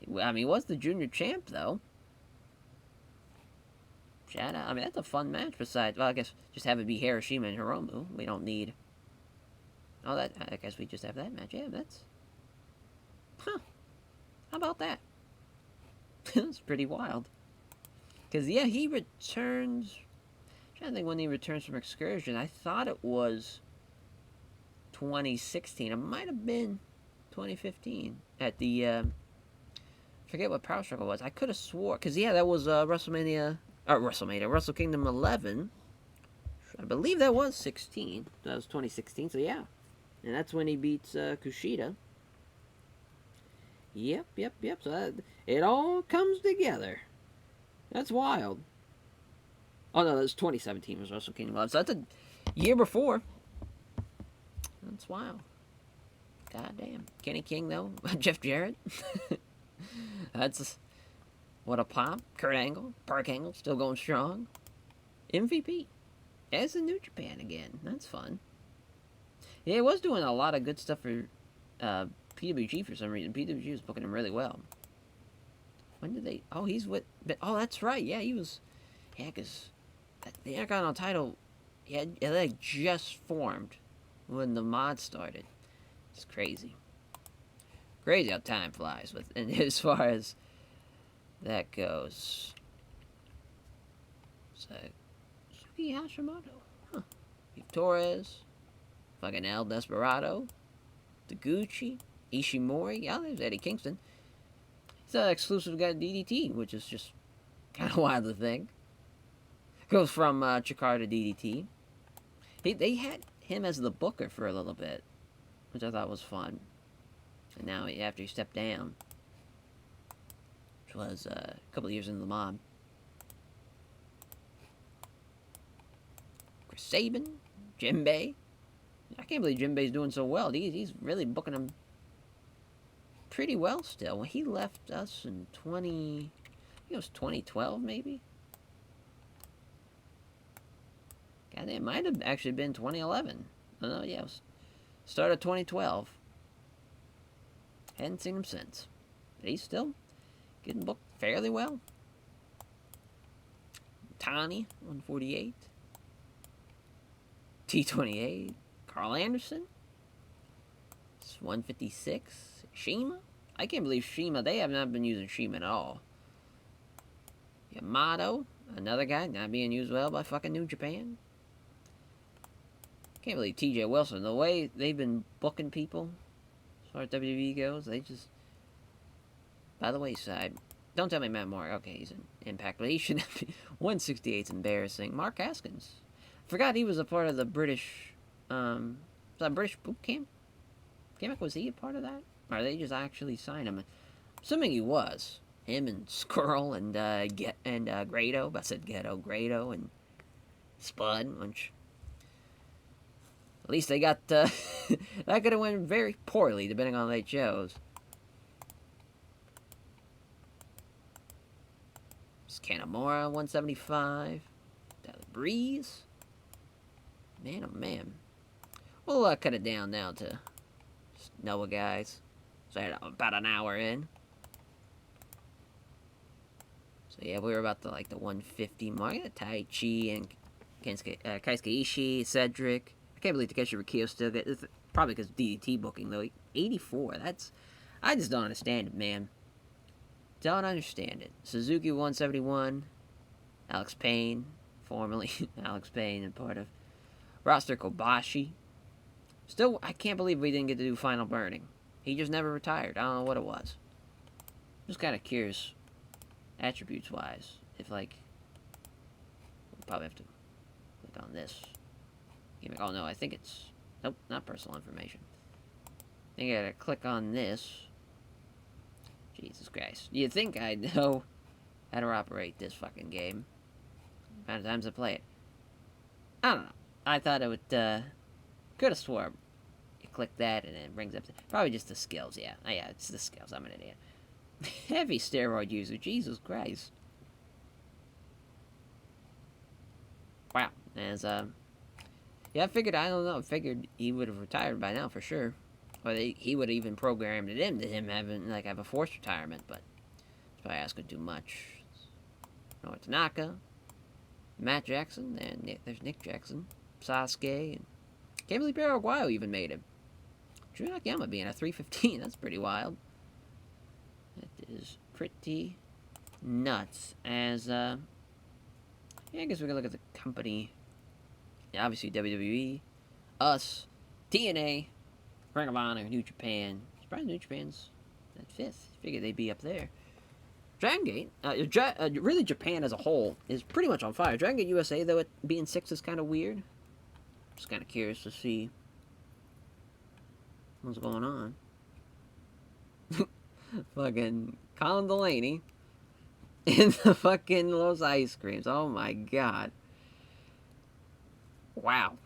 I mean, he was the junior champ, though. Shout out. I mean, that's a fun match besides, well, I guess just have it be Hiroshima and Hiromu. We don't need, I guess we just have that match. Yeah, that's, how about that? That's pretty wild. Because, yeah, he returns, I'm trying to think when he returns from Excursion. I thought it was 2016. It might have been 2015 at the, forget what Power Struggle was. I could have swore, because, yeah, that was Wrestle Kingdom 11. I believe that was 16. That was 2016, so yeah. And that's when he beats Kushida. Yep. So it all comes together. That's wild. Oh, no, that was 2017 was Wrestle Kingdom 11. So that's a year before. That's wild. God damn. Kenny King, though. Jeff Jarrett. That's... What a pop. Kurt Angle. Park Angle. Still going strong. MVP. As in New Japan again. That's fun. Yeah, he was doing a lot of good stuff for PWG for some reason. PWG was booking him really well. When did they... Oh, he's with... Oh, that's right. Yeah, he was... Yeah, because the Intercontinental title, yeah, it like just formed when the mod started. It's crazy. Crazy how time flies with, and as far as that goes. So, Suzuki Hashimoto. Huh. Torres. Fucking El Desperado. Taguchi. Ishimori. Yeah, there's Eddie Kingston. He's an exclusive guy to DDT, which is just kind of wild to think. Goes from Chikara to DDT. They had him as the booker for a little bit, which I thought was fun. And now, after he stepped down, which was a couple of years into the mob. Chris Sabin, Jinbei. I can't believe Jinbei's doing so well. He's really booking him pretty well still. When he left us in I think it was 2012 maybe? God, it might have actually been 2011. Oh, yeah, it was start of 2012. Hadn't seen him since. But he's still getting booked fairly well. Tani, 148. T28. Carl Anderson. It's 156. Shima. I can't believe Shima. They have not been using Shima at all. Yamato. Another guy not being used well by fucking New Japan. Can't believe TJ Wilson. The way they've been booking people, as far as WWE goes, they just... By the wayside. Don't tell me Matt Moore. Okay, he's an Impact, but he shouldn't be... 168's embarrassing. Mark Haskins. Forgot he was a part of the British... was that British Boot Camp? Was he a part of that? Or they just actually signed him? Assuming he was. Him and Skrull and Grado. I said Ghetto. Grado and Spud, which... At least they got, that could have went very poorly, depending on how they chose. It's Kanemaru, 175. Tyler Breeze. Man, oh man. We'll cut it down now to just Noah guys. So about an hour in. So yeah, we were about to like the 150 mark. Tai Chi and Keisuke Ishii, Cedric. I can't believe Takeshi Rikio still get... It's probably because DDT booking, though. 84, that's... I just don't understand it, man. Don't understand it. Suzuki 171. Alex Payne, formerly Alex Payne, and part of roster Kobashi. Still, I can't believe we didn't get to do Final Burning. He just never retired. I don't know what it was. Just kind of curious, attributes-wise, if, like... We'll probably have to click on this. Oh no, I think it's... Nope, not personal information. I think I gotta click on this. Jesus Christ. You'd think I'd know how to operate this fucking game. Amount of times I play it. I don't know. I thought it would, could have swore you click that and it brings up... Probably just the skills, yeah. Oh, yeah, it's the skills. I'm an idiot. Heavy steroid user. Jesus Christ. Wow. As, yeah, I figured, I don't know, I figured he would have retired by now for sure. Or he would have even programmed it into him having, like, have a forced retirement, but it's probably asking too much. Noah Tanaka, Matt Jackson, and there's Nick Jackson, Sasuke, and can't believe Paraguayo even made it. Drew Nakayama being a 315, that's pretty wild. That is pretty nuts. As, yeah, I guess we can look at the company. Yeah, obviously WWE, us, TNA, Ring of Honor, New Japan. Surprised New Japan's at 5th. Figured they'd be up there. Dragon Gate, really Japan as a whole, is pretty much on fire. Dragon Gate USA, though, it being 6 is kind of weird. Just kind of curious to see what's going on. Fucking Colin Delaney in the fucking Los Ice Creams. Oh my god. Wow.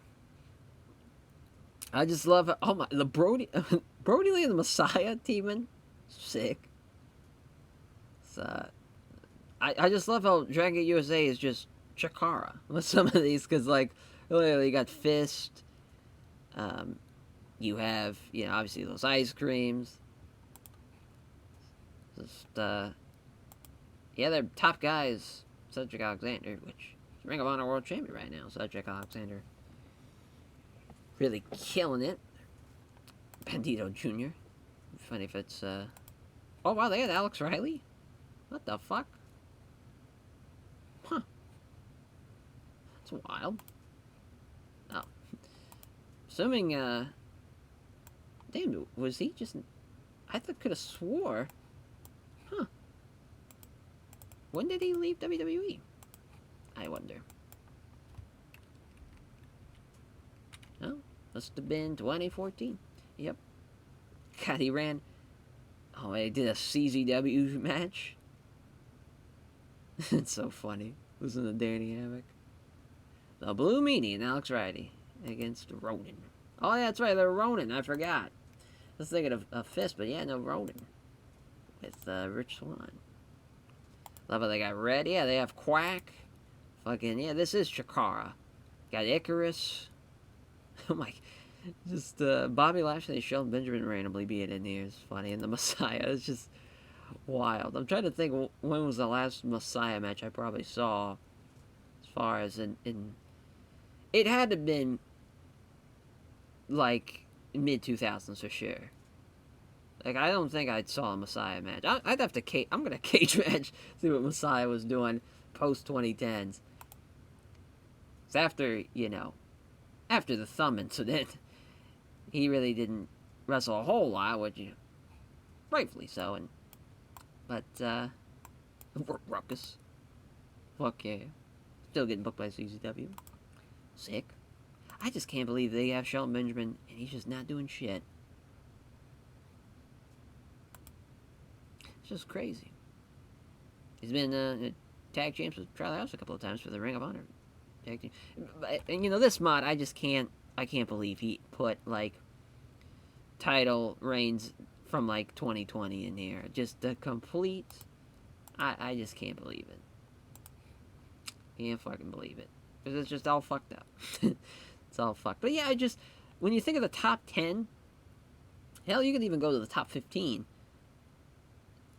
I just love it. Oh my, the Brody Lee and the Messiah teaming. Sick. It's, I just love how Dragon Gate USA is just Chikara with some of these, because, like, literally you got Fist, You have, obviously those ice creams. Just, they're top guys. Cedric Alexander, which is Ring of Honor World Champion right now. Cedric Alexander. Really killing it. Bandito Jr. Funny if it's, Oh, wow, they had Alex Riley? What the fuck? Huh. That's wild. Oh. Assuming, damn, was he just... I could have swore... Huh. When did he leave WWE? I wonder. Oh, must have been 2014. Yep. God, he ran... Oh, he did a CZW match? It's so funny. Listen to Danny Havoc. The Blue Meanie and Alex Riley against Ronin. Oh, yeah, that's right, they're Ronin. I forgot. I was thinking of Fist, but yeah, no, Ronin. With Rich Swann. Love how they got Red. Yeah, they have Quack. Fucking, yeah, this is Chikara. Got Icarus. Oh my... Just Bobby Lashley and Shelton Benjamin randomly being in here is funny. And the Messiah is just wild. I'm trying to think when was the last Messiah match I probably saw. As far as in it had to have been like mid-2000s for sure. Like, I don't think I saw a Messiah match. I'd have to I'm gonna cage match, see what Messiah was doing post 2010s. It's after, after the thumb incident, he really didn't wrestle a whole lot, which, rightfully so. But Ruckus. Fuck yeah. Still getting booked by CZW. Sick. I just can't believe they have Shelton Benjamin and he's just not doing shit. It's just crazy. He's been tag champs with Charlie House a couple of times for the Ring of Honor tag team. And this mod, I can't believe he put like title reigns from like 2020 in here. Just the complete. I just can't believe it. Can't fucking believe it. Because it's just all fucked up. It's all fucked. But yeah, when you think of the top 10, hell, you can even go to the top 15.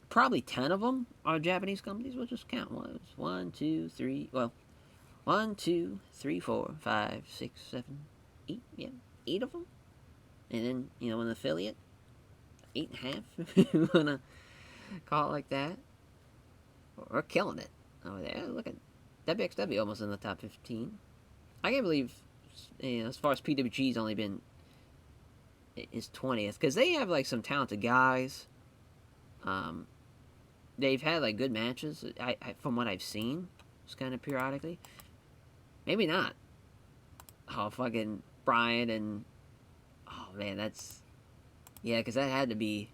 Probably 10 of them are Japanese companies. We'll just count. 1, 2, 3. Well, 1, 2, 3, 4, 5, 6, 7, 8. Yeah, 8 of them. And then, an affiliate. 8.5, if you want to call it like that. We're killing it over there. Look at WXW almost in the top 15. I can't believe, as far as PWG's only been his 20th. Because they have, like, some talented guys. They've had, like, good matches, I from what I've seen, just kind of periodically. Maybe not. Oh, fucking Brian and... Oh, man, that's... Yeah, because that had to be...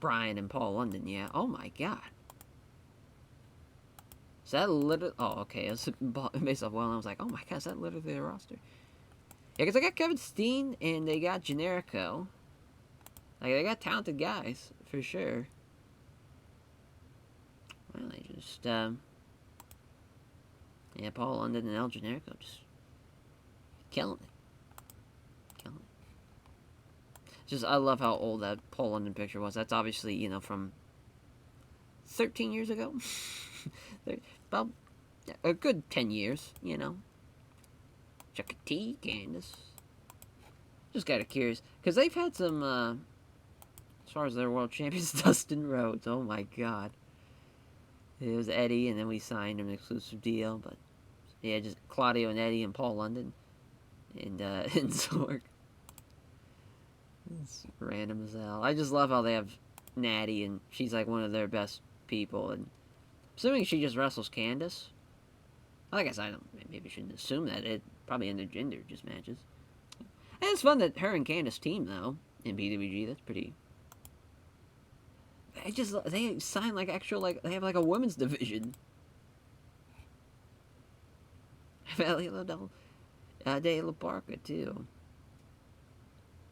Brian and Paul London, yeah. Oh, my God. Is that literally... Oh, okay. It was based off well, I was like, oh, my God, is that literally their roster? Yeah, because they got Kevin Steen, and they got Jericho. Like, they got talented guys, for sure. Well, they just, yeah, Paul London and El Generico just killing it. Killing it. Just, I love how old that Paul London picture was. That's obviously, from 13 years ago. About a good 10 years, Chuck T, Candace. Just kind of curious. Because they've had some, as far as their world champions, Dustin Rhodes. Oh my God. It was Eddie, and then we signed him an exclusive deal. But yeah, just Claudio and Eddie and Paul London and Zorg. It's random as hell. I just love how they have Natty, and she's like one of their best people. And assuming she just wrestles Candace. I guess maybe I shouldn't assume that. It probably intergender just matches. And it's fun that her and Candace team though in BWG. That's pretty. They sign like actual they have like a women's division. Valley De La Parca too.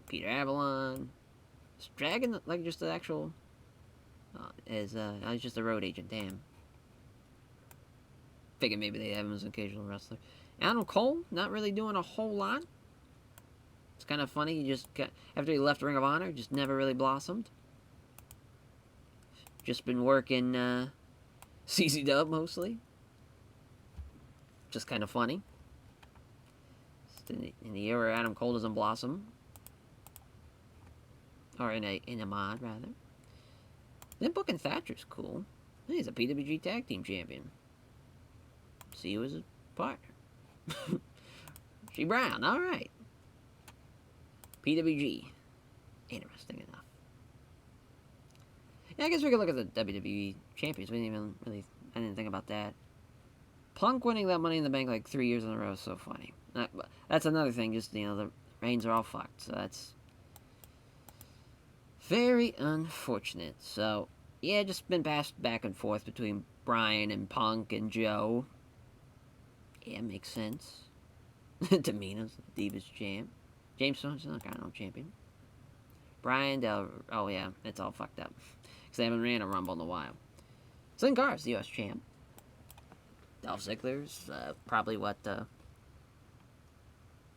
Peter Avalon. Is Dragon like just the actual? He's just a road agent. Damn. Figured maybe they have him as an occasional wrestler. Adam Cole not really doing a whole lot. It's kind of funny. He just after he left Ring of Honor, just never really blossomed. Just been working CZW mostly. Just kind of funny. Just in the year where Adam Cole doesn't blossom, or in a mod rather. Then booking Thatcher's cool. He's a PWG Tag Team Champion. See who is his partner. G Brown, alright. PWG. Interesting enough. Yeah, I guess we could look at the WWE Champions. We didn't even really... I didn't think about that. Punk winning that Money in the Bank like 3 years in a row is so funny. That's another thing. Just, you know, the reigns are all fucked. So that's... very unfortunate. So, yeah, just been passed back and forth between Bryan and Punk and Joe. Yeah, makes sense. Tamina's the Divas champ. James Stone's not got no champion. Bryan oh yeah, it's all fucked up. Because they haven't ran a Rumble in a while. Sin Cara's the US champ. Dolph Ziggler's probably what oh,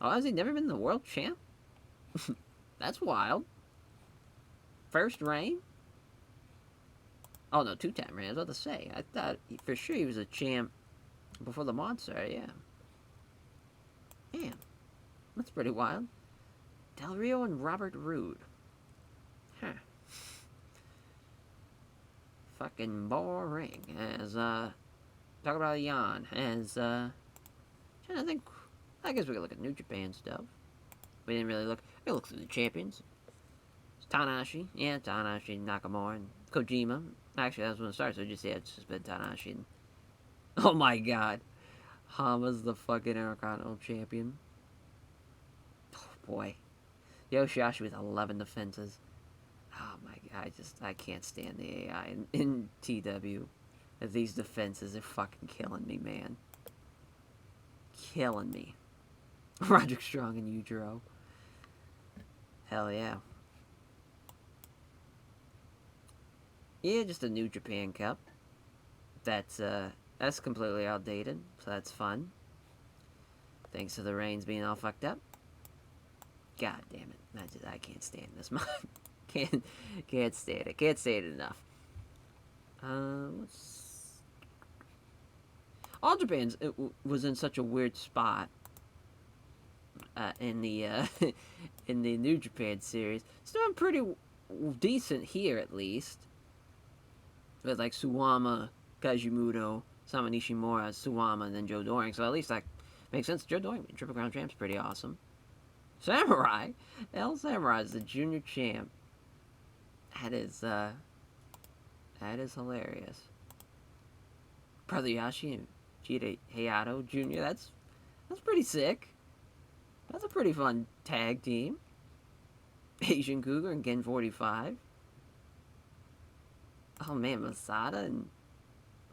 has he never been the world champ? That's wild. First reign? Oh no, 2-time reign. I was about to say. I thought for sure he was a champ before the mod started, yeah. Damn. That's pretty wild. Del Rio and Robert Roode. Huh. Fucking boring. As, talk about Yan. As, trying to think. I guess we could look at New Japan stuff. We didn't really look. We looked through the champions. It's Tanahashi. Yeah, Tanahashi, Nakamura, and Kojima. Actually, that's when it starts, so just, yeah, it's just been Tanahashi and... Oh my god. Hama's the fucking Intercontinental Champion. Oh boy. Yoshihashi with 11 defenses. Oh my god, I can't stand the AI in TEW. These defenses are fucking killing me, man. Killing me. Roderick Strong and Yujiro. Hell yeah. Yeah, just a New Japan Cup. That's completely outdated, so that's fun. Thanks to the reigns being all fucked up. God damn it. I can't stand this mod. Can't stand it. Can't stand it enough. All Japan's was in such a weird spot in the in the New Japan series. It's doing pretty decent here, at least. With like Suwama, Kajimuto, Sama Nishimura, Suwama, and then Joe Doring. So at least that makes sense. Joe Doring, Triple Crown champ's pretty awesome. Samurai, El Samurai is the junior champ. That is hilarious. Brother Yashi and Jide Hayato Jr. That's pretty sick. That's a pretty fun tag team. Asian Cougar and Gen 45. Oh man, Masada and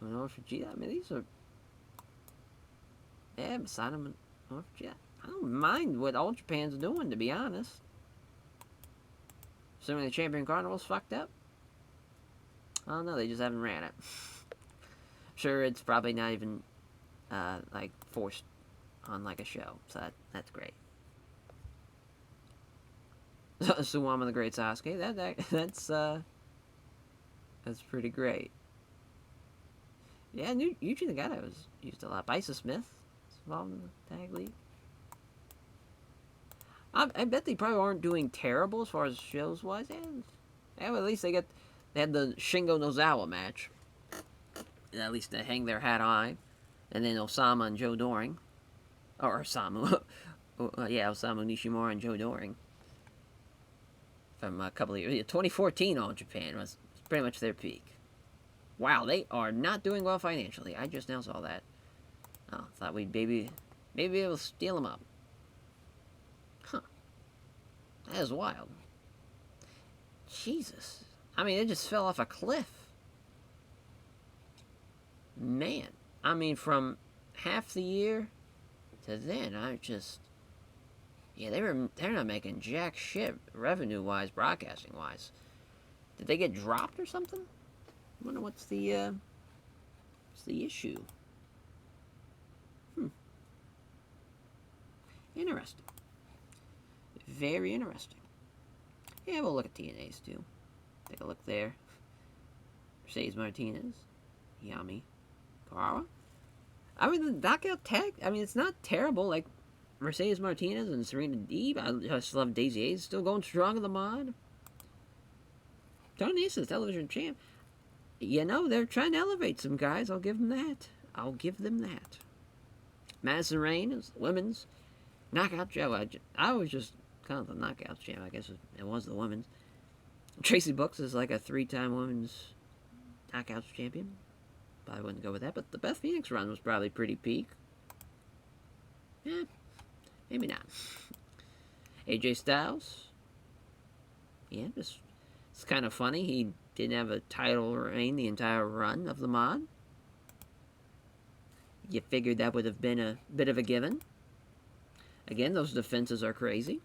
Minoru Fujita. I mean, these are... Yeah, Masada and Minoru Fujita. I don't mind what All Japan's doing, to be honest. Assuming the Champion Carnival's fucked up. I don't know, they just haven't ran it. Sure, it's probably not even, like, forced on, like, a show. So that's great. Suwama the Great Sasuke, that's pretty great. Yeah, Yuji Nagata was used a lot. Isa Smith is involved in the tag league. I bet they probably aren't doing terrible as far as shows wise. Yeah, well, at least they had the Shingo Nozawa match. And at least they hang their hat high. And then Osama and Joe Doring. Or Osamu. Yeah, Osamu Nishimura and Joe Doring. From a couple of years. 2014 All Japan was pretty much their peak. Wow, they are not doing well financially. I just now saw that. Oh, thought we'd maybe be able to steal them up. Huh. That is wild. Jesus. I mean, it just fell off a cliff. Man. I mean, from half the year to then, I just... Yeah, they're not making jack shit revenue-wise, broadcasting-wise. Did they get dropped or something? I wonder what's the issue. Interesting. Very interesting. Yeah, we'll look at TNA's too. Take a look there. Mercedes Martinez, Yami, Karawa. I mean, the knockout tag, I mean, it's not terrible. Like, Mercedes Martinez and Serena Deeb. I just love Daisy A's still going strong in the mod. Tony Neeson's television champ. You know, they're trying to elevate some guys. I'll give them that. I'll give them that. Madison Rain is women's knockout Joe. I was just kind of the knockout champ. I guess it was the women's. Tracy Brooks is like a 3-time women's knockouts champion. Probably wouldn't go with that, but the Beth Phoenix run was probably pretty peak. Yeah, maybe not. AJ Styles. Yeah, it's kind of funny. He didn't have a title reign the entire run of the mod. You figured that would have been a bit of a given. Again, those defenses are crazy.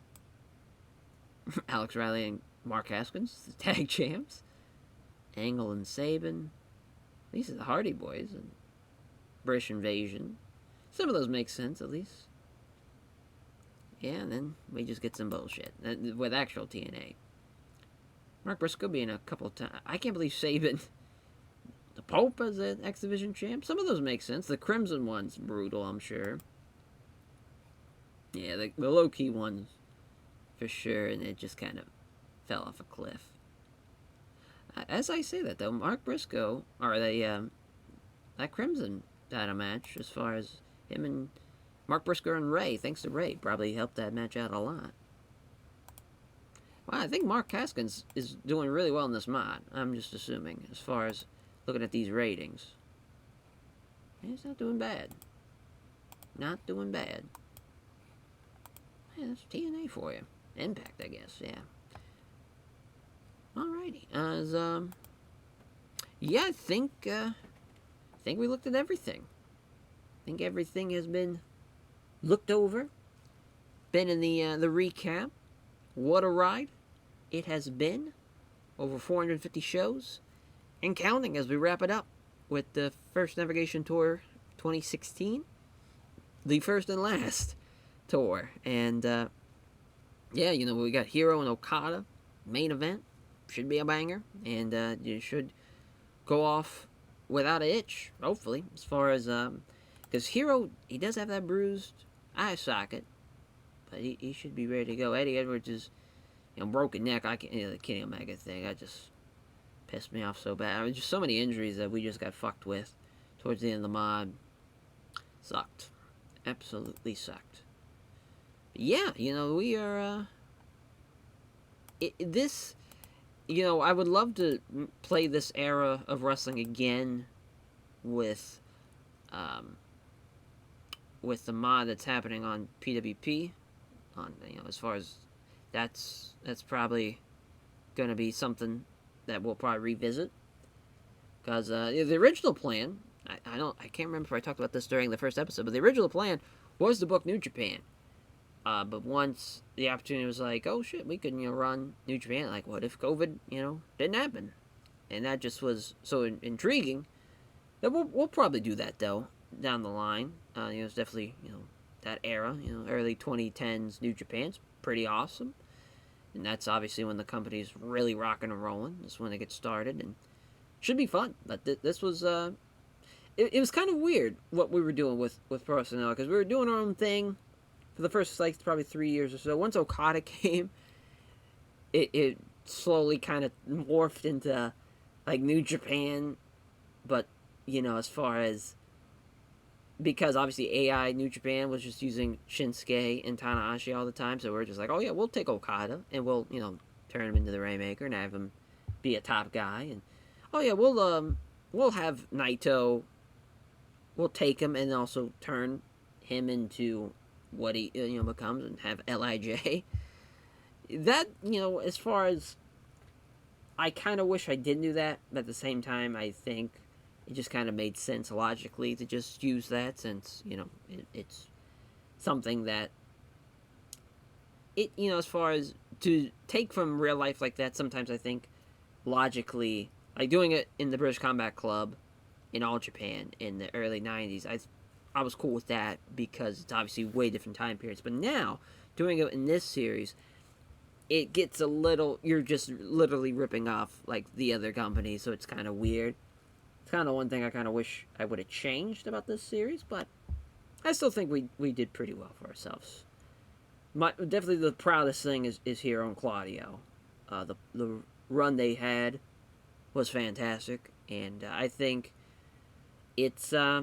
Alex Riley and Mark Haskins, the tag champs. Angle and Sabin. These are the Hardy Boys and British Invasion. Some of those make sense, at least. Yeah, and then we just get some bullshit with actual TNA. Mark Briscoe being a couple of times. I can't believe Sabin. The Pope as an X Division champ. Some of those make sense. The Crimson one's brutal, I'm sure. Yeah, the low-key ones, for sure, and it just kind of fell off a cliff. As I say that, though, Mark Briscoe, or that Crimson title match, as far as him and Mark Briscoe and Ray, thanks to Ray, probably helped that match out a lot. Well, I think Mark Haskins is doing really well in this mod. I'm just assuming, as far as looking at these ratings. He's not doing bad. Not doing bad. Yeah, that's TNA for you. Impact, I guess, yeah. Alrighty. Yeah, I think we looked at everything. I think everything has been looked over. Been in the recap. What a ride it has been. Over 450 shows. And counting as we wrap it up with the First Navigation Tour 2016. The first and last tour. And, yeah, you know, we got Hero and Okada. Main event. Should be a banger. And you should go off without a hitch, hopefully. As far as, because Hero, he does have that bruised eye socket. But he should be ready to go. Eddie Edwards is, you know, broken neck. The Kenny Omega thing, I just pissed me off so bad. I mean, just so many injuries that we just got fucked with towards the end of the mod. Sucked. Absolutely sucked. But yeah, you know, we are, this, you know, I would love to play this era of wrestling again with the mod that's happening on PWP. On, you know, as far as that's probably going to be something that we'll probably revisit, because the original plan, I can't remember if I talked about this during the first episode, but the original plan was to book New Japan. But once the opportunity was like, oh shit, we could, you know, run New Japan, like, what if COVID, you know, didn't happen? And that just was so intriguing that we'll probably do that, though, down the line. You know, it's definitely, you know, that era, you know, early 2010s New Japan's pretty awesome. And that's obviously when the company's really rocking and rolling. That's when it gets started, and should be fun. But this was, it was kind of weird what we were doing with Pro Wrestling, because we were doing our own thing for the first, like, probably 3 years or so. Once Okada came, it slowly kind of morphed into, like, New Japan. But, you know, as far as, because obviously AI New Japan was just using Shinsuke and Tanahashi all the time, so we're just like, oh yeah, we'll take Okada, and we'll, you know, turn him into the Rainmaker and have him be a top guy, and oh yeah, we'll have Naito, we'll take him and also turn him into what he, you know, becomes, and have LIJ. That, you know, as far as, I kind of wish I didn't do that, but at the same time, I think it just kind of made sense logically to just use that, since, you know, it's something that, it, you know, as far as to take from real life like that, sometimes I think logically, like doing it in the British Combat Club in All Japan in the early 90s, I was cool with that, because it's obviously way different time periods. But now, doing it in this series, it gets a little, you're just literally ripping off like the other company, so it's kind of weird. It's kind of one thing I kind of wish I would have changed about this series, but I still think we did pretty well for ourselves. Definitely the proudest thing is here on Claudio. The run they had was fantastic, and I think it's they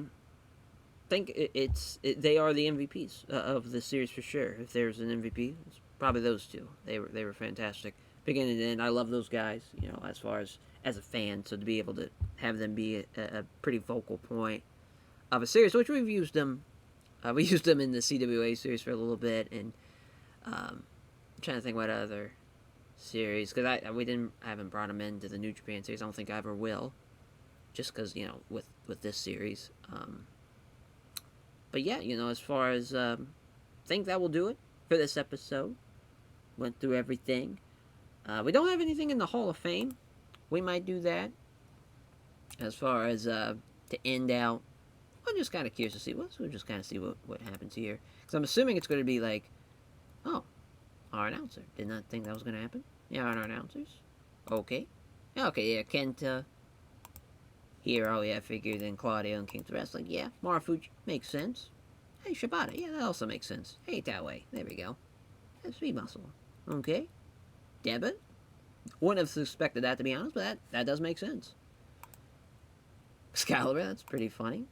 are the MVPs of the series for sure. If there's an MVP, it's probably those two. They were fantastic, beginning to end. I love those guys. You know, as far as a fan, so to be able to have them be a pretty focal point of a series, which we've used them. We used them in the CWA series for a little bit, and I'm trying to think what other series, because I haven't brought them into the New Japan series. I don't think I ever will, just because, you know, with this series. But yeah, you know, as far as I think that will do it for this episode. Went through everything. We don't have anything in the Hall of Fame. We might do that. As far as to end out, I'm just kind of curious to see. We'll just kind of see what happens here, because I'm assuming it's going to be like, oh, our announcer did not think that was going to happen. Yeah, our announcers. Okay. Okay, yeah, Kenta. Here, oh yeah, I figured then Claudio and Kingston Wrestling. Yeah, Marufuji makes sense. Hey, Shibata. Yeah, that also makes sense. Hey, Taue. There we go. That's Speed Muscle. Okay. Debit. Wouldn't have suspected that, to be honest, but that does make sense. Excalibur, that's pretty funny.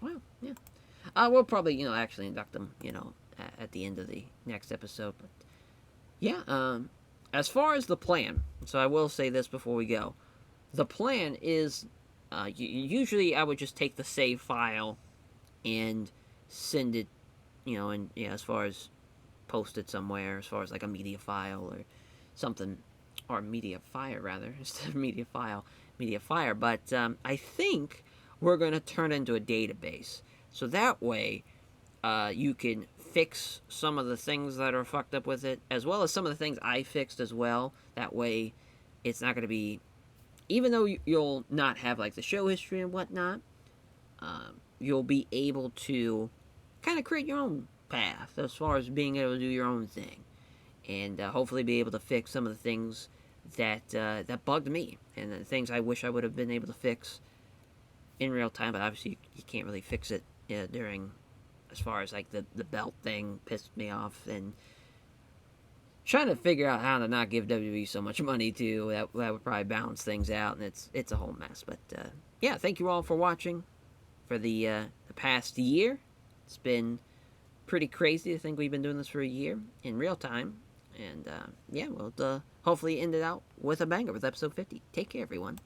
Well, yeah. We'll probably, you know, actually induct them, you know, at the end of the next episode. But yeah, as far as the plan, so I will say this before we go. The plan is, usually I would just take the save file and send it, you know, and yeah, as far as post it somewhere, as far as like a media file or something, or media fire rather, instead of media file, media fire. But I think we're going to turn it into a database. So that way, you can fix some of the things that are fucked up with it, as well as some of the things I fixed as well. That way, it's not going to be, even though you'll not have like the show history and whatnot, you'll be able to kind of create your own path as far as being able to do your own thing, and hopefully be able to fix some of the things that bugged me, and the things I wish I would have been able to fix in real time. But obviously, you can't really fix it during, as far as like the belt thing pissed me off, and trying to figure out how to not give WWE so much money too. That would probably balance things out, and it's a whole mess. But yeah, thank you all for watching for the past year. It's been pretty crazy. I think we've been doing this for a year in real time, and yeah, we'll hopefully end it out with a banger with episode 50. Take care, everyone.